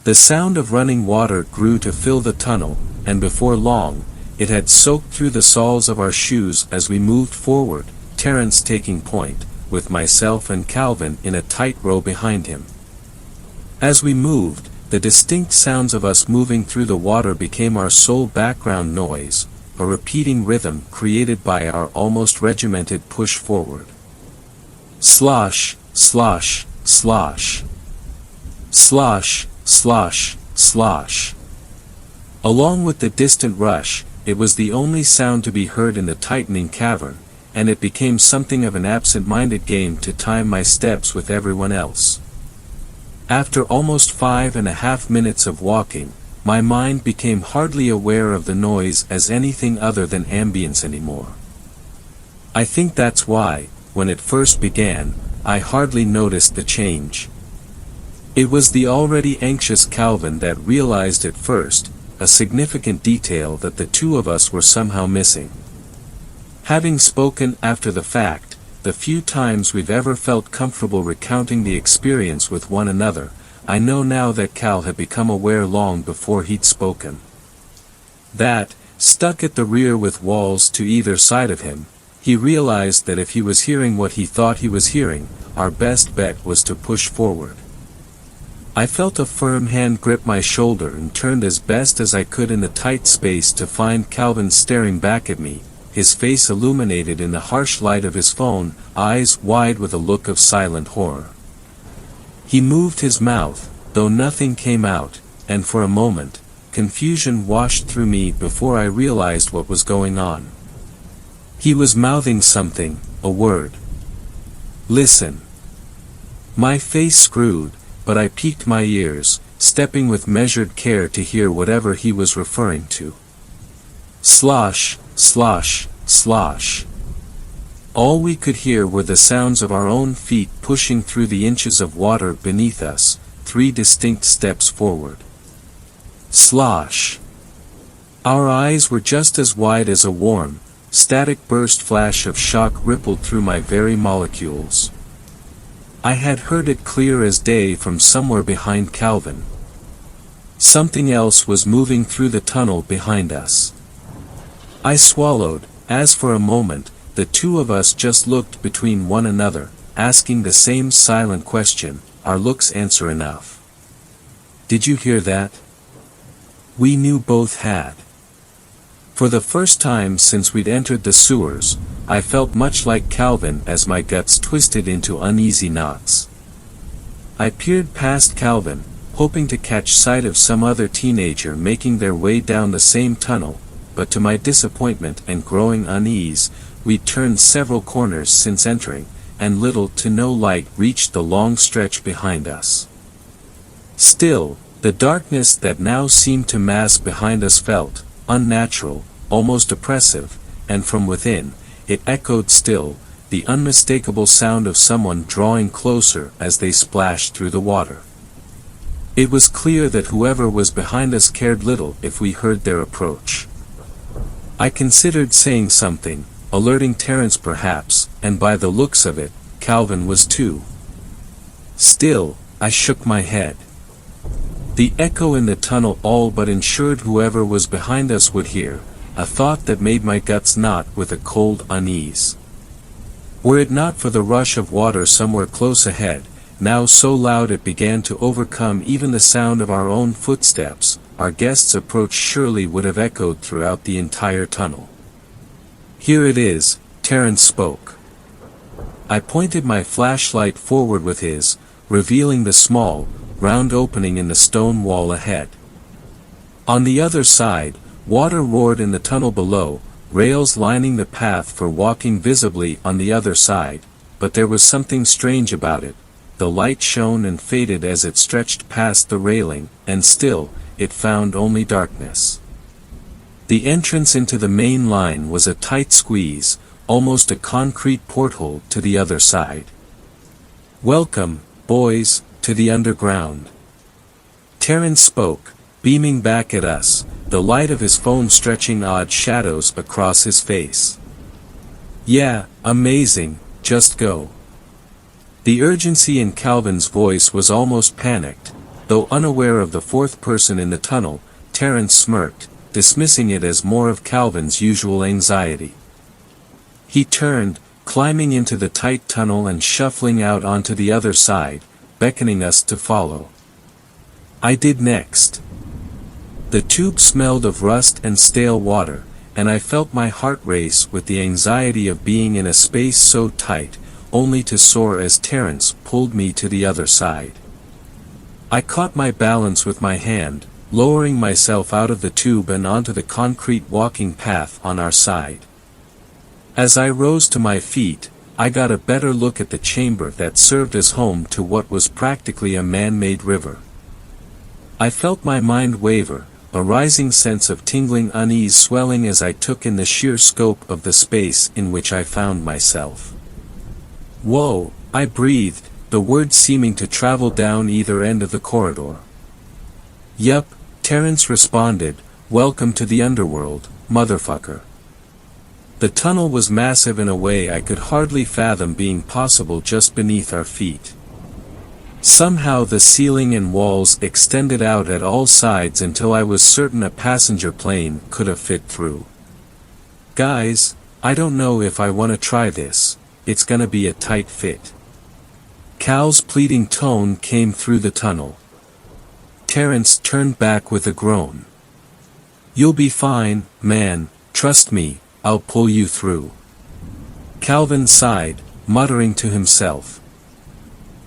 The sound of running water grew to fill the tunnel, and before long, it had soaked through the soles of our shoes as we moved forward, Terrence taking point, with myself and Calvin in a tight row behind him. As we moved, the distinct sounds of us moving through the water became our sole background noise, a repeating rhythm created by our almost regimented push forward. Slosh, slosh, slosh. Slosh, slosh, slosh. Along with the distant rush, it was the only sound to be heard in the tightening cavern, and it became something of an absent-minded game to time my steps with everyone else. After almost 5.5 minutes of walking, my mind became hardly aware of the noise as anything other than ambience anymore. I think that's why, when it first began, I hardly noticed the change. It was the already anxious Calvin that realized at first, a significant detail that the two of us were somehow missing. Having spoken after the fact, the few times we've ever felt comfortable recounting the experience with one another, I know now that Cal had become aware long before he'd spoken. That, stuck at the rear with walls to either side of him, he realized that if he was hearing what he thought he was hearing, our best bet was to push forward. I felt a firm hand grip my shoulder and turned as best as I could in the tight space to find Calvin staring back at me, his face illuminated in the harsh light of his phone, eyes wide with a look of silent horror. He moved his mouth, though nothing came out, and for a moment, confusion washed through me before I realized what was going on. He was mouthing something, a word. Listen. My face screwed, but I peaked my ears, stepping with measured care to hear whatever he was referring to. Slosh, slosh, slosh. All we could hear were the sounds of our own feet pushing through the inches of water beneath us, 3 distinct steps forward. Slosh. Our eyes were just as wide as a warm, static burst flash of shock rippled through my very molecules. I had heard it clear as day from somewhere behind Calvin. Something else was moving through the tunnel behind us. I swallowed, as for a moment, the two of us just looked between one another, asking the same silent question, our looks answer enough. Did you hear that? We knew both had. For the first time since we'd entered the sewers, I felt much like Calvin as my guts twisted into uneasy knots. I peered past Calvin, hoping to catch sight of some other teenager making their way down the same tunnel, but to my disappointment and growing unease, we'd turned several corners since entering, and little to no light reached the long stretch behind us. Still, the darkness that now seemed to mass behind us felt unnatural, almost oppressive, and from within, it echoed still, the unmistakable sound of someone drawing closer as they splashed through the water. It was clear that whoever was behind us cared little if we heard their approach. I considered saying something, alerting Terence perhaps, and by the looks of it, Calvin was too. Still, I shook my head. The echo in the tunnel all but ensured whoever was behind us would hear, a thought that made my guts knot with a cold unease. Were it not for the rush of water somewhere close ahead, now so loud it began to overcome even the sound of our own footsteps, our guest's approach surely would have echoed throughout the entire tunnel. Here it is, Terence spoke. I pointed my flashlight forward with his, revealing the small, round opening in the stone wall ahead. On the other side, water roared in the tunnel below, rails lining the path for walking visibly on the other side, but there was something strange about it. The light shone and faded as it stretched past the railing, and still, it found only darkness. The entrance into the main line was a tight squeeze, almost a concrete porthole to the other side. Welcome, boys, to the underground. Terence spoke, beaming back at us, the light of his phone stretching odd shadows across his face. Yeah, amazing, just go. The urgency in Calvin's voice was almost panicked. Though unaware of the fourth person in the tunnel, Terence smirked, dismissing it as more of Calvin's usual anxiety. He turned, climbing into the tight tunnel and shuffling out onto the other side, beckoning us to follow. I did next. The tube smelled of rust and stale water, and I felt my heart race with the anxiety of being in a space so tight, only to soar as Terence pulled me to the other side. I caught my balance with my hand, lowering myself out of the tube and onto the concrete walking path on our side. As I rose to my feet, I got a better look at the chamber that served as home to what was practically a man-made river. I felt my mind waver, a rising sense of tingling unease swelling as I took in the sheer scope of the space in which I found myself. "Whoa," I breathed, the words seeming to travel down either end of the corridor. "Yup," Terrence responded, "welcome to the underworld, motherfucker." The tunnel was massive in a way I could hardly fathom being possible just beneath our feet. Somehow the ceiling and walls extended out at all sides until I was certain a passenger plane could have fit through. "Guys, I don't know if I want to try this, it's gonna be a tight fit." Cal's pleading tone came through the tunnel. Terrence turned back with a groan. "You'll be fine, man, trust me, I'll pull you through." Calvin sighed, muttering to himself.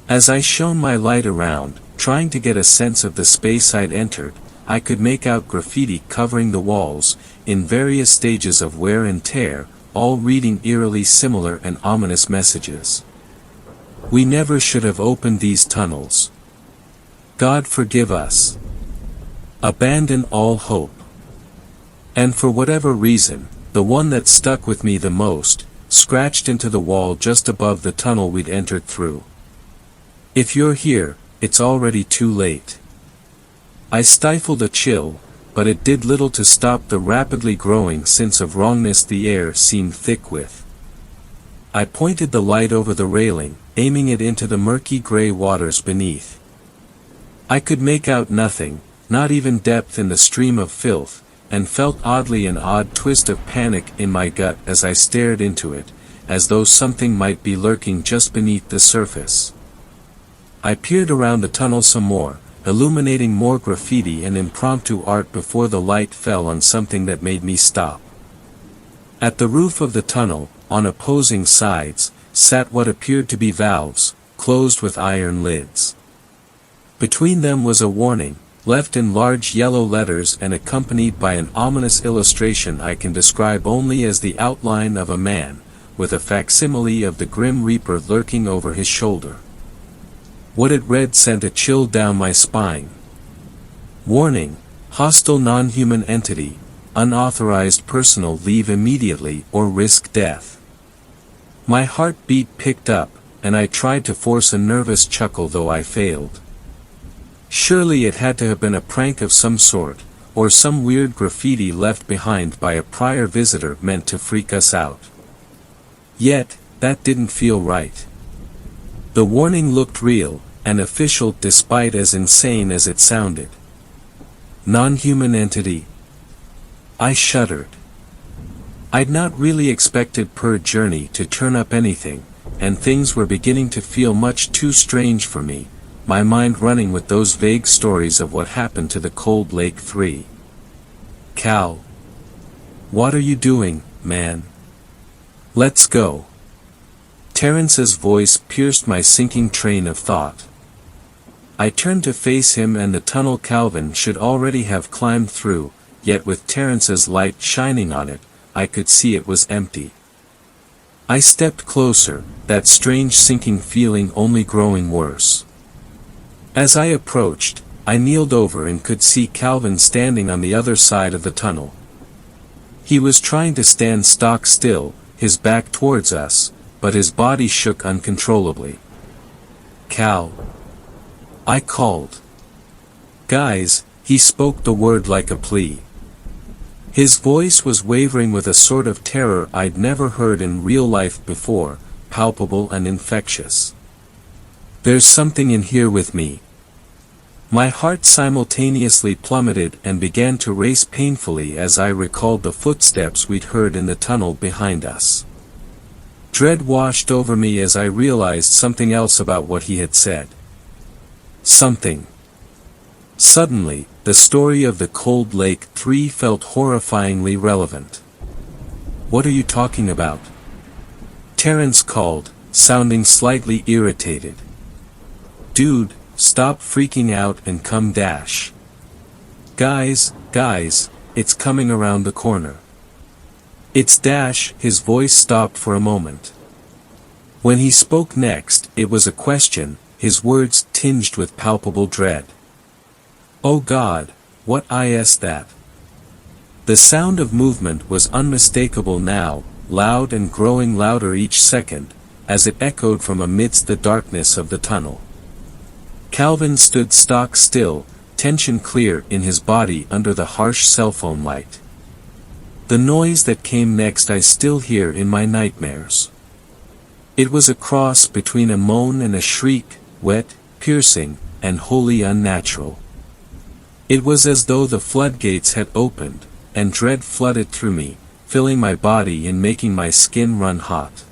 As I shone my light around, trying to get a sense of the space I'd entered, I could make out graffiti covering the walls, in various stages of wear and tear, all reading eerily similar and ominous messages. "We never should have opened these tunnels. God forgive us. Abandon all hope." And for whatever reason, the one that stuck with me the most, scratched into the wall just above the tunnel we'd entered through. "If you're here, it's already too late." I stifled a chill, but it did little to stop the rapidly growing sense of wrongness the air seemed thick with. I pointed the light over the railing, aiming it into the murky gray waters beneath. I could make out nothing, not even depth in the stream of filth, and felt oddly an odd twist of panic in my gut as I stared into it, as though something might be lurking just beneath the surface. I peered around the tunnel some more, illuminating more graffiti and impromptu art before the light fell on something that made me stop. At the roof of the tunnel, on opposing sides, sat what appeared to be valves, closed with iron lids. Between them was a warning, left in large yellow letters and accompanied by an ominous illustration I can describe only as the outline of a man, with a facsimile of the Grim Reaper lurking over his shoulder. What it read sent a chill down my spine. "Warning, hostile non-human entity, unauthorized personnel leave immediately or risk death." My heartbeat picked up, and I tried to force a nervous chuckle though I failed. Surely it had to have been a prank of some sort, or some weird graffiti left behind by a prior visitor meant to freak us out. Yet, that didn't feel right. The warning looked real, and official despite as insane as it sounded. Non-human entity. I shuddered. I'd not really expected per journey to turn up anything, and things were beginning to feel much too strange for me, my mind running with those vague stories of what happened to the Cold Lake 3. "Cal. What are you doing, man? Let's go." Terrence's voice pierced my sinking train of thought. I turned to face him and the tunnel Calvin should already have climbed through, yet with Terrence's light shining on it, I could see it was empty. I stepped closer, that strange sinking feeling only growing worse. As I approached, I kneeled over and could see Calvin standing on the other side of the tunnel. He was trying to stand stock still, his back towards us, but his body shook uncontrollably. "Cal." I called. "Guys," he spoke the word like a plea. His voice was wavering with a sort of terror I'd never heard in real life before, palpable and infectious. "There's something in here with me." My heart simultaneously plummeted and began to race painfully as I recalled the footsteps we'd heard in the tunnel behind us. Dread washed over me as I realized something else about what he had said. Something. Suddenly, the story of the Cold Lake 3 felt horrifyingly relevant. "What are you talking about?" Terrence called, sounding slightly irritated. "Dude, stop freaking out and come dash." Guys, it's coming around the corner. It's Dash." His voice stopped for a moment. When he spoke next, it was a question, his words tinged with palpable dread. "Oh God, what is that?" The sound of movement was unmistakable now, loud and growing louder each second, as it echoed from amidst the darkness of the tunnel. Calvin stood stock still, tension clear in his body under the harsh cell phone light. The noise that came next I still hear in my nightmares. It was a cross between a moan and a shriek, wet, piercing, and wholly unnatural. It was as though the floodgates had opened, and dread flooded through me, filling my body and making my skin run hot.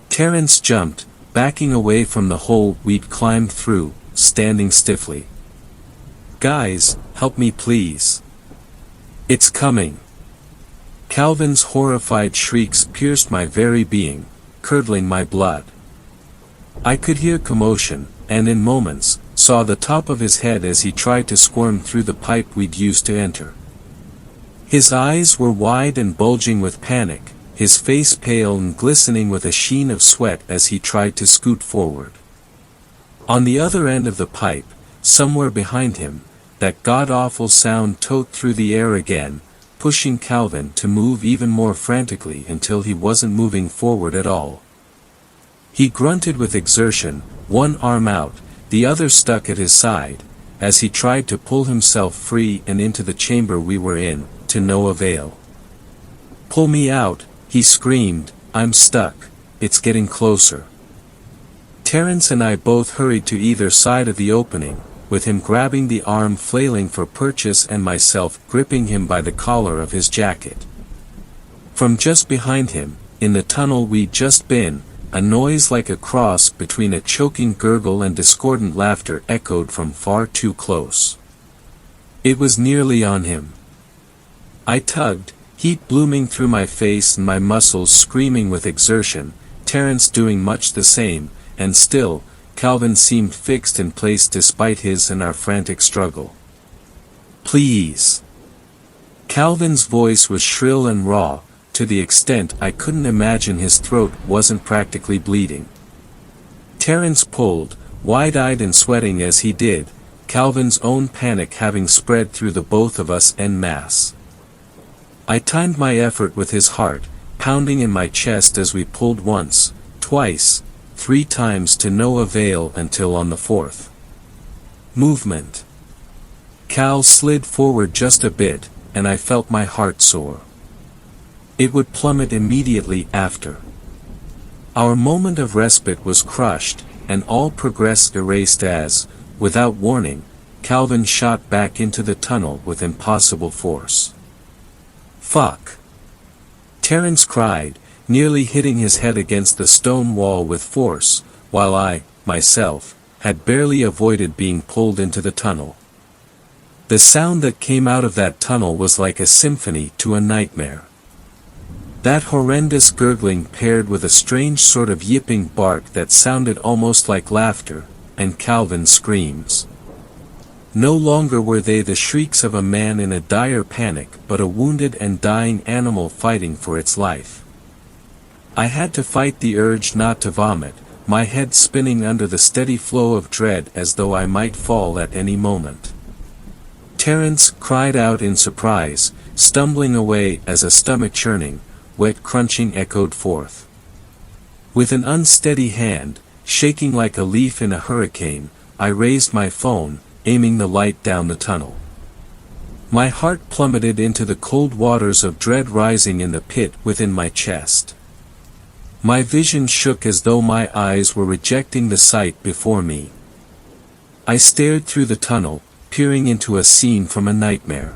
Terence jumped, backing away from the hole we'd climbed through, standing stiffly. "Guys, help me please. It's coming." Calvin's horrified shrieks pierced my very being, curdling my blood. I could hear commotion, and in moments, saw the top of his head as he tried to squirm through the pipe we'd used to enter. His eyes were wide and bulging with panic, his face pale and glistening with a sheen of sweat as he tried to scoot forward. On the other end of the pipe, somewhere behind him, that god-awful sound towed through the air again, pushing Calvin to move even more frantically until he wasn't moving forward at all. He grunted with exertion, one arm out, the other stuck at his side, as he tried to pull himself free and into the chamber we were in, to no avail. "Pull me out," he screamed, "I'm stuck, it's getting closer." Terence and I both hurried to either side of the opening, with him grabbing the arm flailing for purchase and myself gripping him by the collar of his jacket. From just behind him, in the tunnel we'd just been, a noise like a cross between a choking gurgle and discordant laughter echoed from far too close. It was nearly on him. I tugged, heat blooming through my face and my muscles screaming with exertion, Terence doing much the same, and still, Calvin seemed fixed in place despite his and our frantic struggle. "Please." Calvin's voice was shrill and raw, to the extent I couldn't imagine his throat wasn't practically bleeding. Terence pulled, wide-eyed and sweating as he did, Calvin's own panic having spread through the both of us en masse. I timed my effort with his heart, pounding in my chest as we pulled once, twice, 3 times to no avail until on the 4th movement, Cal slid forward just a bit, and I felt my heart soar. It would plummet immediately after. Our moment of respite was crushed, and all progress erased as, without warning, Calvin shot back into the tunnel with impossible force. "Fuck!" Terence cried, nearly hitting his head against the stone wall with force, while I, myself, had barely avoided being pulled into the tunnel. The sound that came out of that tunnel was like a symphony to a nightmare. That horrendous gurgling paired with a strange sort of yipping bark that sounded almost like laughter, and Calvin's screams. No longer were they the shrieks of a man in a dire panic but a wounded and dying animal fighting for its life. I had to fight the urge not to vomit, my head spinning under the steady flow of dread as though I might fall at any moment. Terence cried out in surprise, stumbling away as a stomach-churning, wet crunching echoed forth. With an unsteady hand, shaking like a leaf in a hurricane, I raised my phone, aiming the light down the tunnel. My heart plummeted into the cold waters of dread rising in the pit within my chest. My vision shook as though my eyes were rejecting the sight before me. I stared through the tunnel, peering into a scene from a nightmare.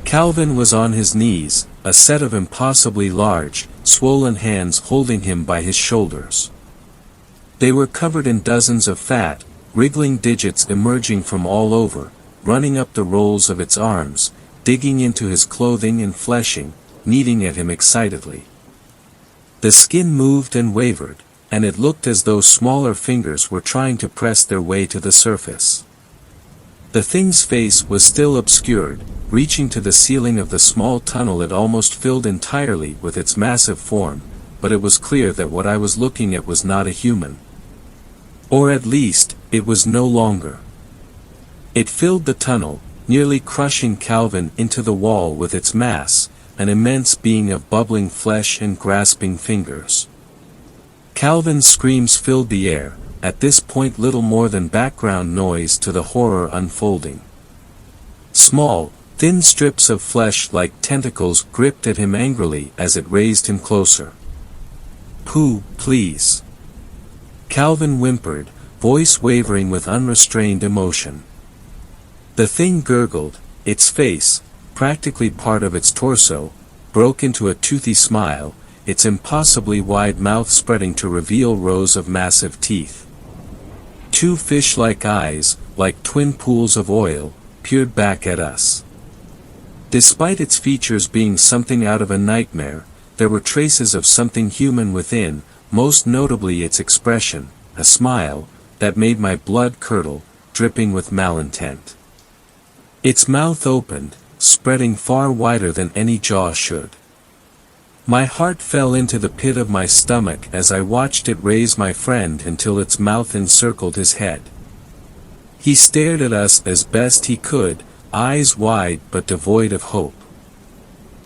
Calvin was on his knees, a set of impossibly large, swollen hands holding him by his shoulders. They were covered in dozens of fat, wriggling digits emerging from all over, running up the rolls of its arms, digging into his clothing and fleshing, kneading at him excitedly. The skin moved and wavered, and it looked as though smaller fingers were trying to press their way to the surface. The thing's face was still obscured, reaching to the ceiling of the small tunnel it almost filled entirely with its massive form, but it was clear that what I was looking at was not a human. Or at least, it was no longer. It filled the tunnel, nearly crushing Calvin into the wall with its mass, an immense being of bubbling flesh and grasping fingers. Calvin's screams filled the air, at this point little more than background noise to the horror unfolding. Small, thin strips of flesh like tentacles gripped at him angrily as it raised him closer. "Pooh, please," Calvin whimpered, voice wavering with unrestrained emotion. The thing gurgled, its face, practically part of its torso, broke into a toothy smile, its impossibly wide mouth spreading to reveal rows of massive teeth. Two fish-like eyes, like twin pools of oil, peered back at us. Despite its features being something out of a nightmare, there were traces of something human within, most notably its expression, a smile, that made my blood curdle, dripping with malintent. Its mouth opened, spreading far wider than any jaw should. My heart fell into the pit of my stomach as I watched it raise my friend until its mouth encircled his head. He stared at us as best he could, eyes wide but devoid of hope.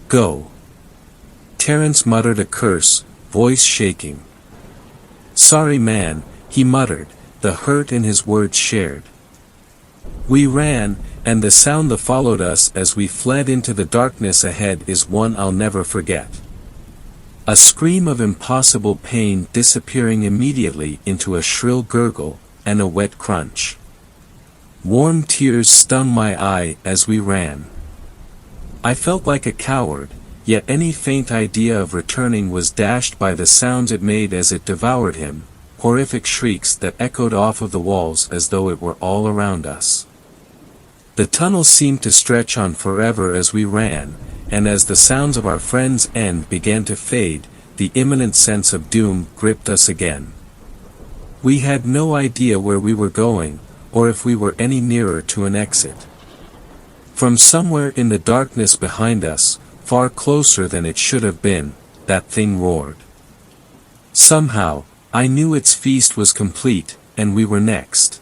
"Go." Terence muttered a curse, voice shaking. "Sorry man," he muttered, the hurt in his words shared. We ran, and the sound that followed us as we fled into the darkness ahead is one I'll never forget. A scream of impossible pain disappearing immediately into a shrill gurgle, and a wet crunch. Warm tears stung my eye as we ran. I felt like a coward, yet any faint idea of returning was dashed by the sounds it made as it devoured him, horrific shrieks that echoed off of the walls as though it were all around us. The tunnel seemed to stretch on forever as we ran, and as the sounds of our friend's end began to fade, the imminent sense of doom gripped us again. We had no idea where we were going, or if we were any nearer to an exit. From somewhere in the darkness behind us, far closer than it should have been, that thing roared. Somehow, I knew its feast was complete, and we were next.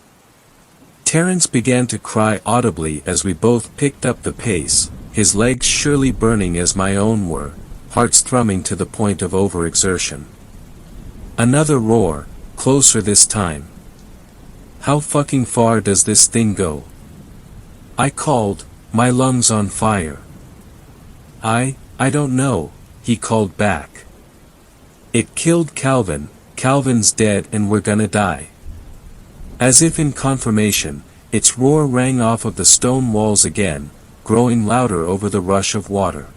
Terence began to cry audibly as we both picked up the pace, his legs surely burning as my own were, hearts thrumming to the point of overexertion. Another roar, closer this time. "How fucking far does this thing go?" I called, my lungs on fire. I don't know," he called back. "It killed Calvin, Calvin's dead and we're gonna die." As if in confirmation, its roar rang off of the stone walls again, growing louder over the rush of water.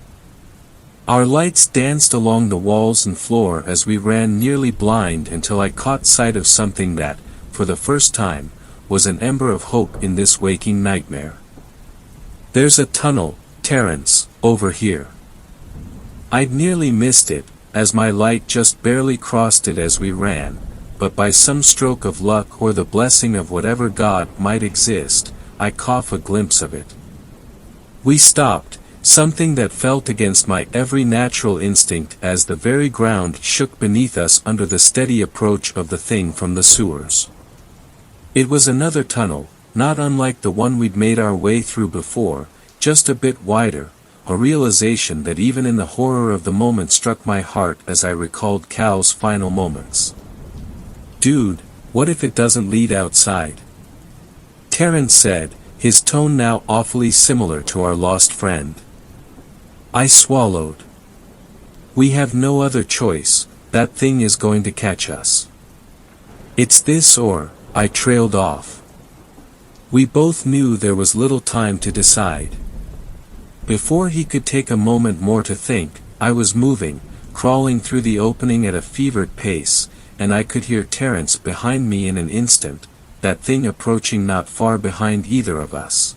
Our lights danced along the walls and floor as we ran nearly blind until I caught sight of something that, for the first time, was an ember of hope in this waking nightmare. "There's a tunnel, Terence, over here." I'd nearly missed it, as my light just barely crossed it as we ran, but by some stroke of luck or the blessing of whatever God might exist, I caught a glimpse of it. We stopped, something that felt against my every natural instinct as the very ground shook beneath us under the steady approach of the thing from the sewers. It was another tunnel, not unlike the one we'd made our way through before, just a bit wider, a realization that even in the horror of the moment struck my heart as I recalled Cal's final moments. "Dude, what if it doesn't lead outside?" Terence said, his tone now awfully similar to our lost friend. I swallowed. "We have no other choice, that thing is going to catch us. It's this or," I trailed off. We both knew there was little time to decide. Before he could take a moment more to think, I was moving, crawling through the opening at a fevered pace, and I could hear Terence behind me in an instant, that thing approaching not far behind either of us.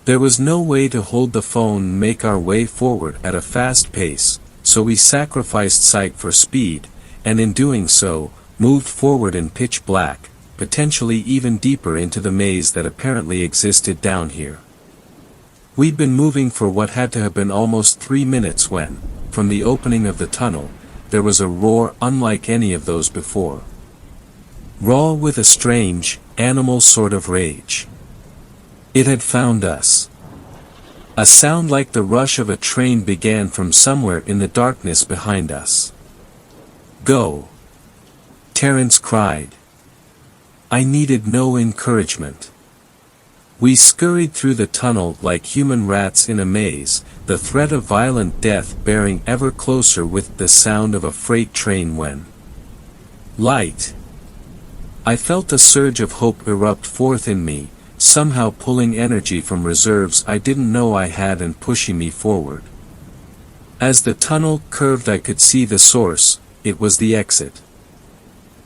There was no way to hold the phone and make our way forward at a fast pace, so we sacrificed sight for speed, and in doing so, moved forward in pitch black, potentially even deeper into the maze that apparently existed down here. We'd been moving for what had to have been almost 3 minutes when, from the opening of the tunnel, there was a roar unlike any of those before. Raw with a strange, animal sort of rage. It had found us. A sound like the rush of a train began from somewhere in the darkness behind us. "Go!" Terence cried. I needed no encouragement. We scurried through the tunnel like human rats in a maze, the threat of violent death bearing ever closer with the sound of a freight train when light. I felt a surge of hope erupt forth in me, somehow pulling energy from reserves I didn't know I had and pushing me forward. As the tunnel curved I could see the source, it was the exit.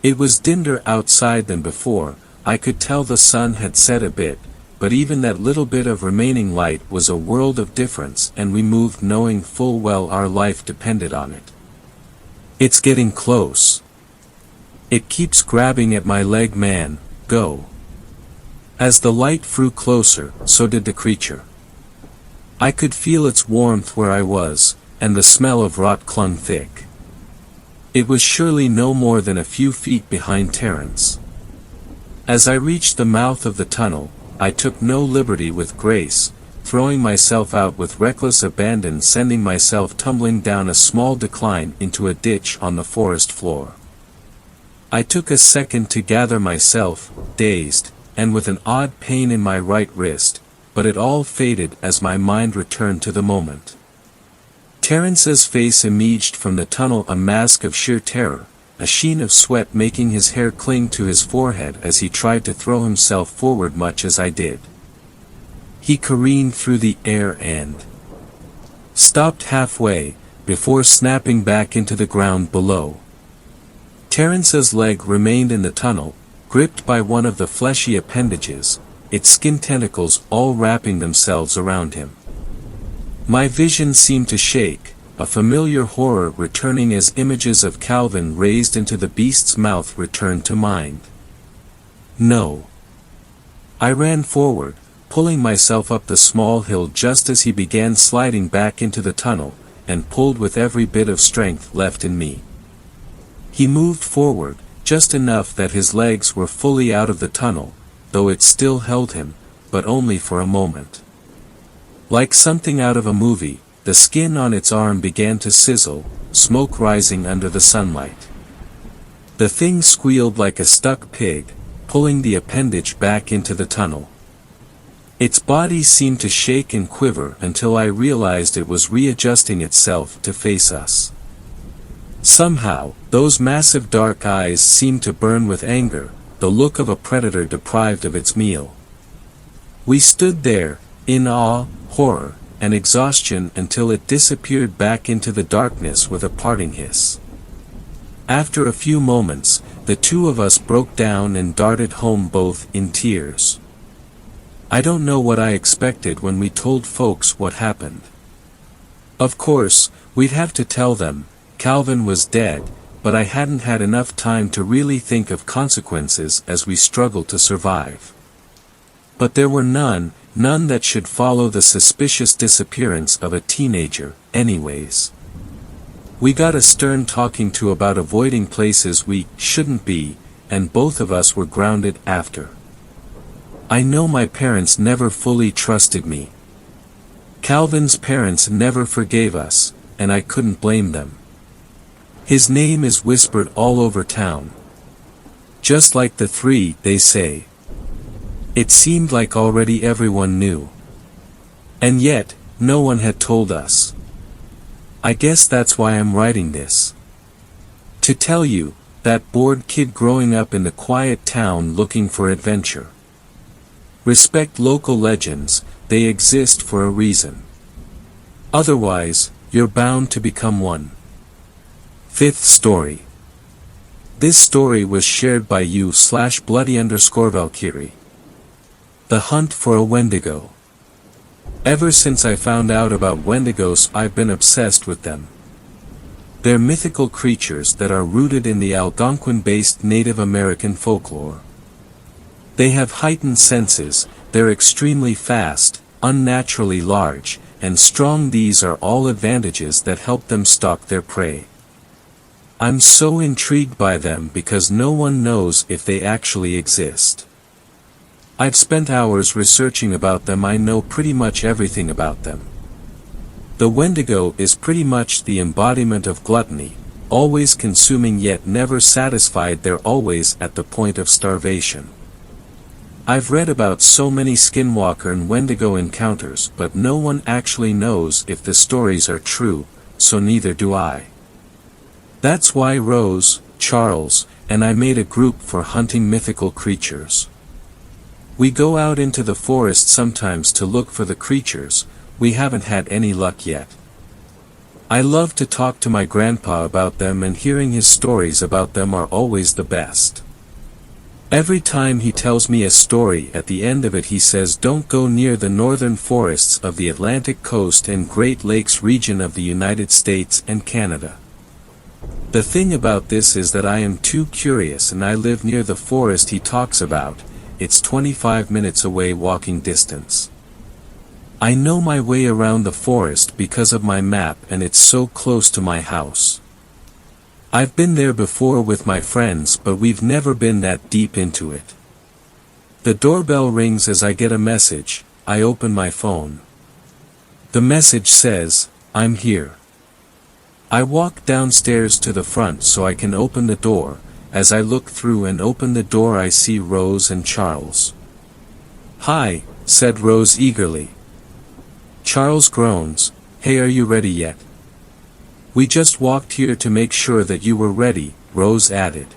It was dimmer outside than before, I could tell the sun had set a bit, but even that little bit of remaining light was a world of difference and we moved knowing full well our life depended on it. It's getting close. It keeps grabbing at my leg, man, go. As the light flew closer, so did the creature. I could feel its warmth where I was, and the smell of rot clung thick. It was surely no more than a few feet behind Terence. As I reached the mouth of the tunnel, I took no liberty with grace, throwing myself out with reckless abandon, sending myself tumbling down a small decline into a ditch on the forest floor. I took a second to gather myself, dazed, and with an odd pain in my right wrist, but it all faded as my mind returned to the moment. Terence's face emerged from the tunnel, a mask of sheer terror, a sheen of sweat making his hair cling to his forehead as he tried to throw himself forward much as I did. He careened through the air and stopped halfway, before snapping back into the ground below. Terence's leg remained in the tunnel, gripped by one of the fleshy appendages, its skin tentacles all wrapping themselves around him. My vision seemed to shake, a familiar horror returning as images of Calvin raised into the beast's mouth returned to mind. No. I ran forward, pulling myself up the small hill just as he began sliding back into the tunnel, and pulled with every bit of strength left in me. He moved forward, just enough that his legs were fully out of the tunnel, though it still held him, but only for a moment. Like something out of a movie, the skin on its arm began to sizzle, smoke rising under the sunlight. The thing squealed like a stuck pig, pulling the appendage back into the tunnel. Its body seemed to shake and quiver until I realized it was readjusting itself to face us. Somehow, those massive dark eyes seemed to burn with anger, the look of a predator deprived of its meal. We stood there, in awe, horror, and exhaustion until it disappeared back into the darkness with a parting hiss. After a few moments, the two of us broke down and darted home both in tears. I don't know what I expected when we told folks what happened. Of course, we'd have to tell them, Calvin was dead, but I hadn't had enough time to really think of consequences as we struggled to survive. But there were none that should follow the suspicious disappearance of a teenager, anyways. We got a stern talking to about avoiding places we shouldn't be, and both of us were grounded after. I know my parents never fully trusted me. Calvin's parents never forgave us, and I couldn't blame them. His name is whispered all over town. Just like the three, they say. It seemed like already everyone knew. And yet, no one had told us. I guess that's why I'm writing this. To tell you, that bored kid growing up in the quiet town looking for adventure. Respect local legends, they exist for a reason. Otherwise, you're bound to become one. Fifth story. This story was shared by you/bloody_Valkyrie. The hunt for a Wendigo. Ever since I found out about Wendigos, I've been obsessed with them. They're mythical creatures that are rooted in the Algonquin-based Native American folklore. They have heightened senses, they're extremely fast, unnaturally large, and strong. These are all advantages that help them stalk their prey. I'm so intrigued by them because no one knows if they actually exist. I've spent hours researching about them. I know pretty much everything about them. The Wendigo is pretty much the embodiment of gluttony, always consuming yet never satisfied. They're always at the point of starvation. I've read about so many skinwalker and Wendigo encounters, but no one actually knows if the stories are true, so neither do I. That's why Rose, Charles, and I made a group for hunting mythical creatures. We go out into the forest sometimes to look for the creatures. We haven't had any luck yet. I love to talk to my grandpa about them, and hearing his stories about them are always the best. Every time he tells me a story, at the end of it he says, "Don't go near the northern forests of the Atlantic coast and Great Lakes region of the United States and Canada." The thing about this is that I am too curious, and I live near the forest he talks about. It's 25 minutes away walking distance. I know my way around the forest because of my map, and it's so close to my house. I've been there before with my friends, but we've never been that deep into it. The doorbell rings as I get a message. I open my phone. The message says, "I'm here." I walk downstairs to the front so I can open the door. As I look through and open the door, I see Rose and Charles. "Hi," said Rose eagerly. Charles groans, "Hey, are you ready yet?" "We just walked here to make sure that you were ready," Rose added.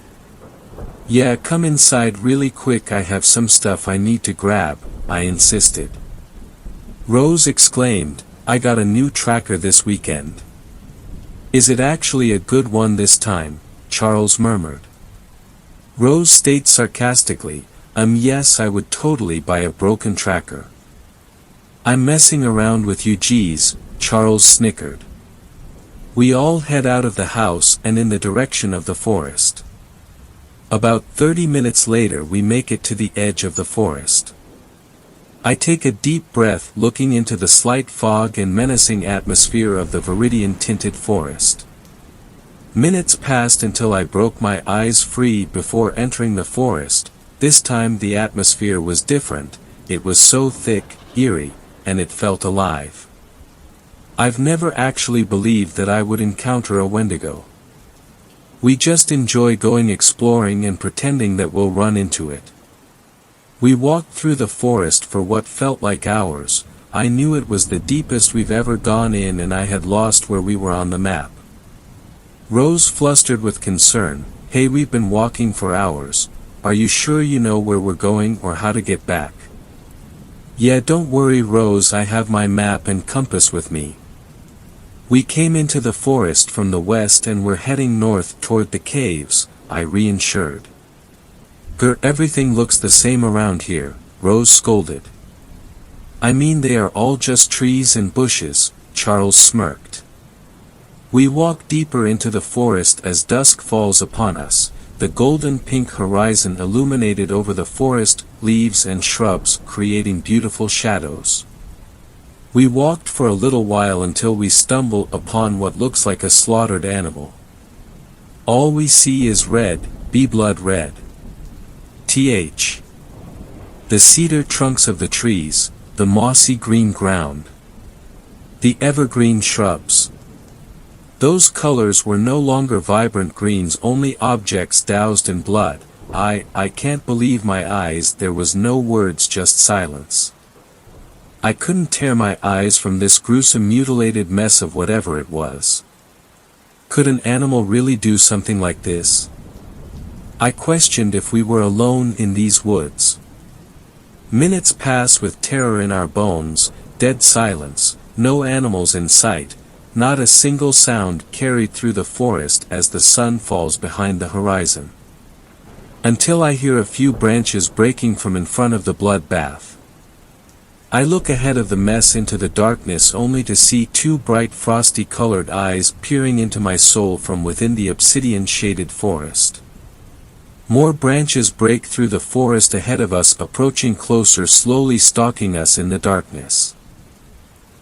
"Yeah, come inside really quick, I have some stuff I need to grab," I insisted. Rose exclaimed, "I got a new tracker this weekend." "Is it actually a good one this time?" Charles murmured. Rose states sarcastically, Yes, I would totally buy a broken tracker." "I'm messing around with you, geez," Charles snickered. We all head out of the house and in the direction of the forest. About 30 minutes later we make it to the edge of the forest. I take a deep breath, looking into the slight fog and menacing atmosphere of the viridian-tinted forest. Minutes passed until I broke my eyes free before entering the forest. This time the atmosphere was different. It was so thick, eerie, and it felt alive. I've never actually believed that I would encounter a Wendigo. We just enjoy going exploring and pretending that we'll run into it. We walked through the forest for what felt like hours. I knew it was the deepest we've ever gone in, and I had lost where we were on the map. Rose flustered with concern, "Hey, we've been walking for hours. Are you sure you know where we're going or how to get back?" "Yeah, don't worry, Rose, I have my map and compass with me." We came into the forest from the west and we're heading north toward the caves, I reassured. Everything looks the same around here," Rose scolded. "I mean, they are all just trees and bushes," Charles smirked. We walk deeper into the forest as dusk falls upon us, the golden-pink horizon illuminated over the forest, leaves and shrubs creating beautiful shadows. We walked for a little while until we stumble upon what looks like a slaughtered animal. All we see is red, blood red. The cedar trunks of the trees, the mossy green ground, the evergreen shrubs. Those colors were no longer vibrant greens, only objects doused in blood. I can't believe my eyes. There was no words, just silence. I couldn't tear my eyes from this gruesome mutilated mess of whatever it was. Could an animal really do something like this? I questioned if we were alone in these woods. Minutes pass with terror in our bones, dead silence, no animals in sight, not a single sound carried through the forest as the sun falls behind the horizon. Until I hear a few branches breaking from in front of the blood bath. I look ahead of the mess into the darkness only to see two bright frosty-colored eyes peering into my soul from within the obsidian-shaded forest. More branches break through the forest ahead of us, approaching closer, slowly stalking us in the darkness.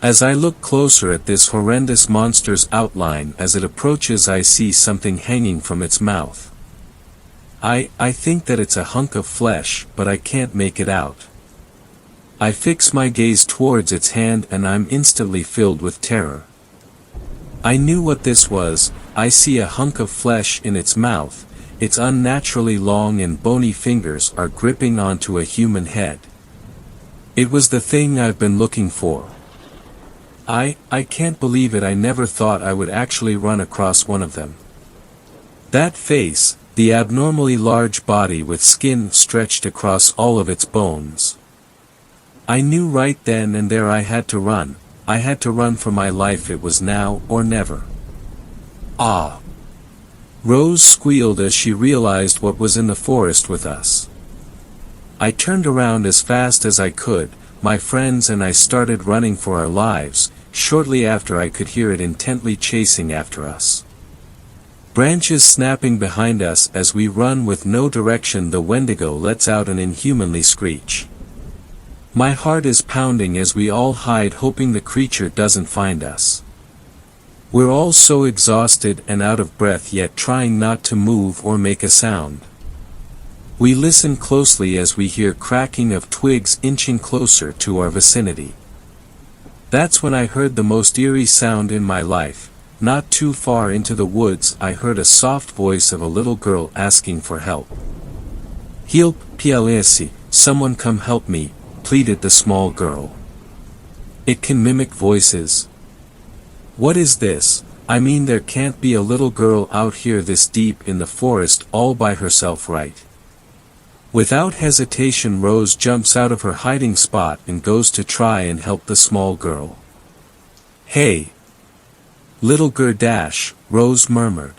As I look closer at this horrendous monster's outline as it approaches, I see something hanging from its mouth. I think that it's a hunk of flesh, but I can't make it out. I fix my gaze towards its hand and I'm instantly filled with terror. I knew what this was. I see a hunk of flesh in its mouth. Its unnaturally long and bony fingers are gripping onto a human head. It was the thing I've been looking for. I can't believe it. I never thought I would actually run across one of them. That face, the abnormally large body with skin stretched across all of its bones. I knew right then and there I had to run. I had to run for my life. It was now or never. Ah! Rose squealed as she realized what was in the forest with us. I turned around as fast as I could. My friends and I started running for our lives. Shortly after, I could hear it intently chasing after us. Branches snapping behind us as we run with no direction. The Wendigo lets out an inhumanly screech. My heart is pounding as we all hide, hoping the creature doesn't find us. We're all so exhausted and out of breath, yet trying not to move or make a sound. We listen closely as we hear cracking of twigs inching closer to our vicinity. That's when I heard the most eerie sound in my life. Not too far into the woods, I heard a soft voice of a little girl asking for help. "Help, PLS, someone come help me," pleaded the small girl. It can mimic voices. What is this? I mean, there can't be a little girl out here this deep in the forest all by herself, right? Without hesitation, Rose jumps out of her hiding spot and goes to try and help the small girl. "Hey! Little girl dash," Rose murmured.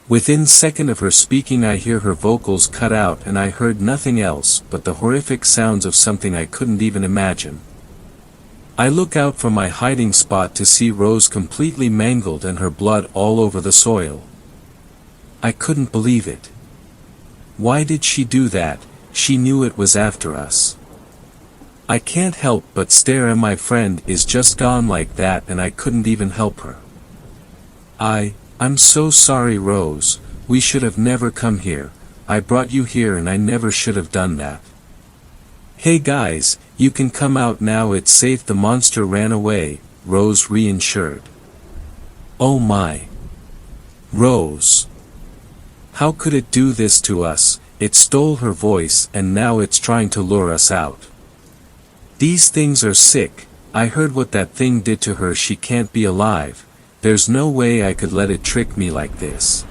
Within second of her speaking, I hear her vocals cut out and I heard nothing else but the horrific sounds of something I couldn't even imagine. I look out from my hiding spot to see Rose completely mangled and her blood all over the soil. I couldn't believe it. Why did she do that? She knew it was after us. I can't help but stare, and my friend is just gone like that and I couldn't even help her. I'm so sorry, Rose. We should have never come here. I brought you here and I never should have done that. Hey guys, you can come out now, it's safe. The monster ran away, Rose reassured. Oh my. Rose. How could it do this to us? It stole her voice and now it's trying to lure us out. These things are sick. I heard what that thing did to her. She can't be alive. There's no way I could let it trick me like this.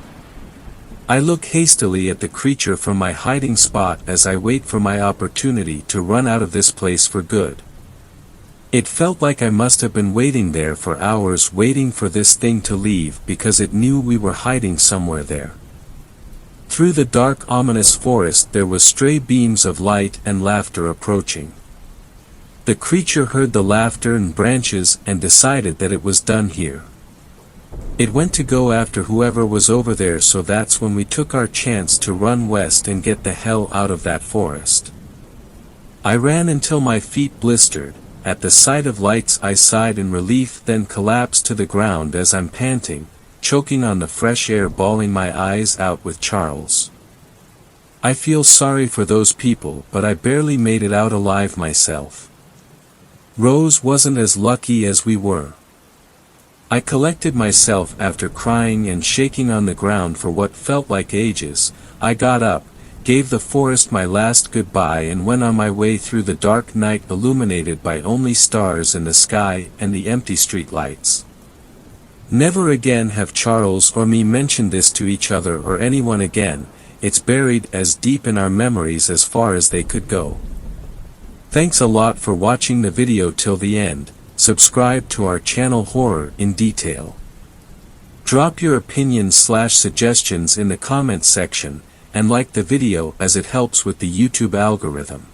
I look hastily at the creature from my hiding spot as I wait for my opportunity to run out of this place for good. It felt like I must have been waiting there for hours, waiting for this thing to leave because it knew we were hiding somewhere there. Through the dark, ominous forest there was stray beams of light and laughter approaching. The creature heard the laughter and branches and decided that it was done here. It went to go after whoever was over there, so that's when we took our chance to run west and get the hell out of that forest. I ran until my feet blistered. At the sight of lights I sighed in relief, then collapsed to the ground as I'm panting, choking on the fresh air, bawling my eyes out with Charles. I feel sorry for those people, but I barely made it out alive myself. Rose wasn't as lucky as we were. I collected myself after crying and shaking on the ground for what felt like ages. I got up, gave the forest my last goodbye and went on my way through the dark night, illuminated by only stars in the sky and the empty street lights. Never again have Charles or me mentioned this to each other or anyone again. It's buried as deep in our memories as far as they could go. Thanks a lot for watching the video till the end. Subscribe to our channel Horror in Detail. Drop your opinions/suggestions in the comments section, and like the video as it helps with the YouTube algorithm.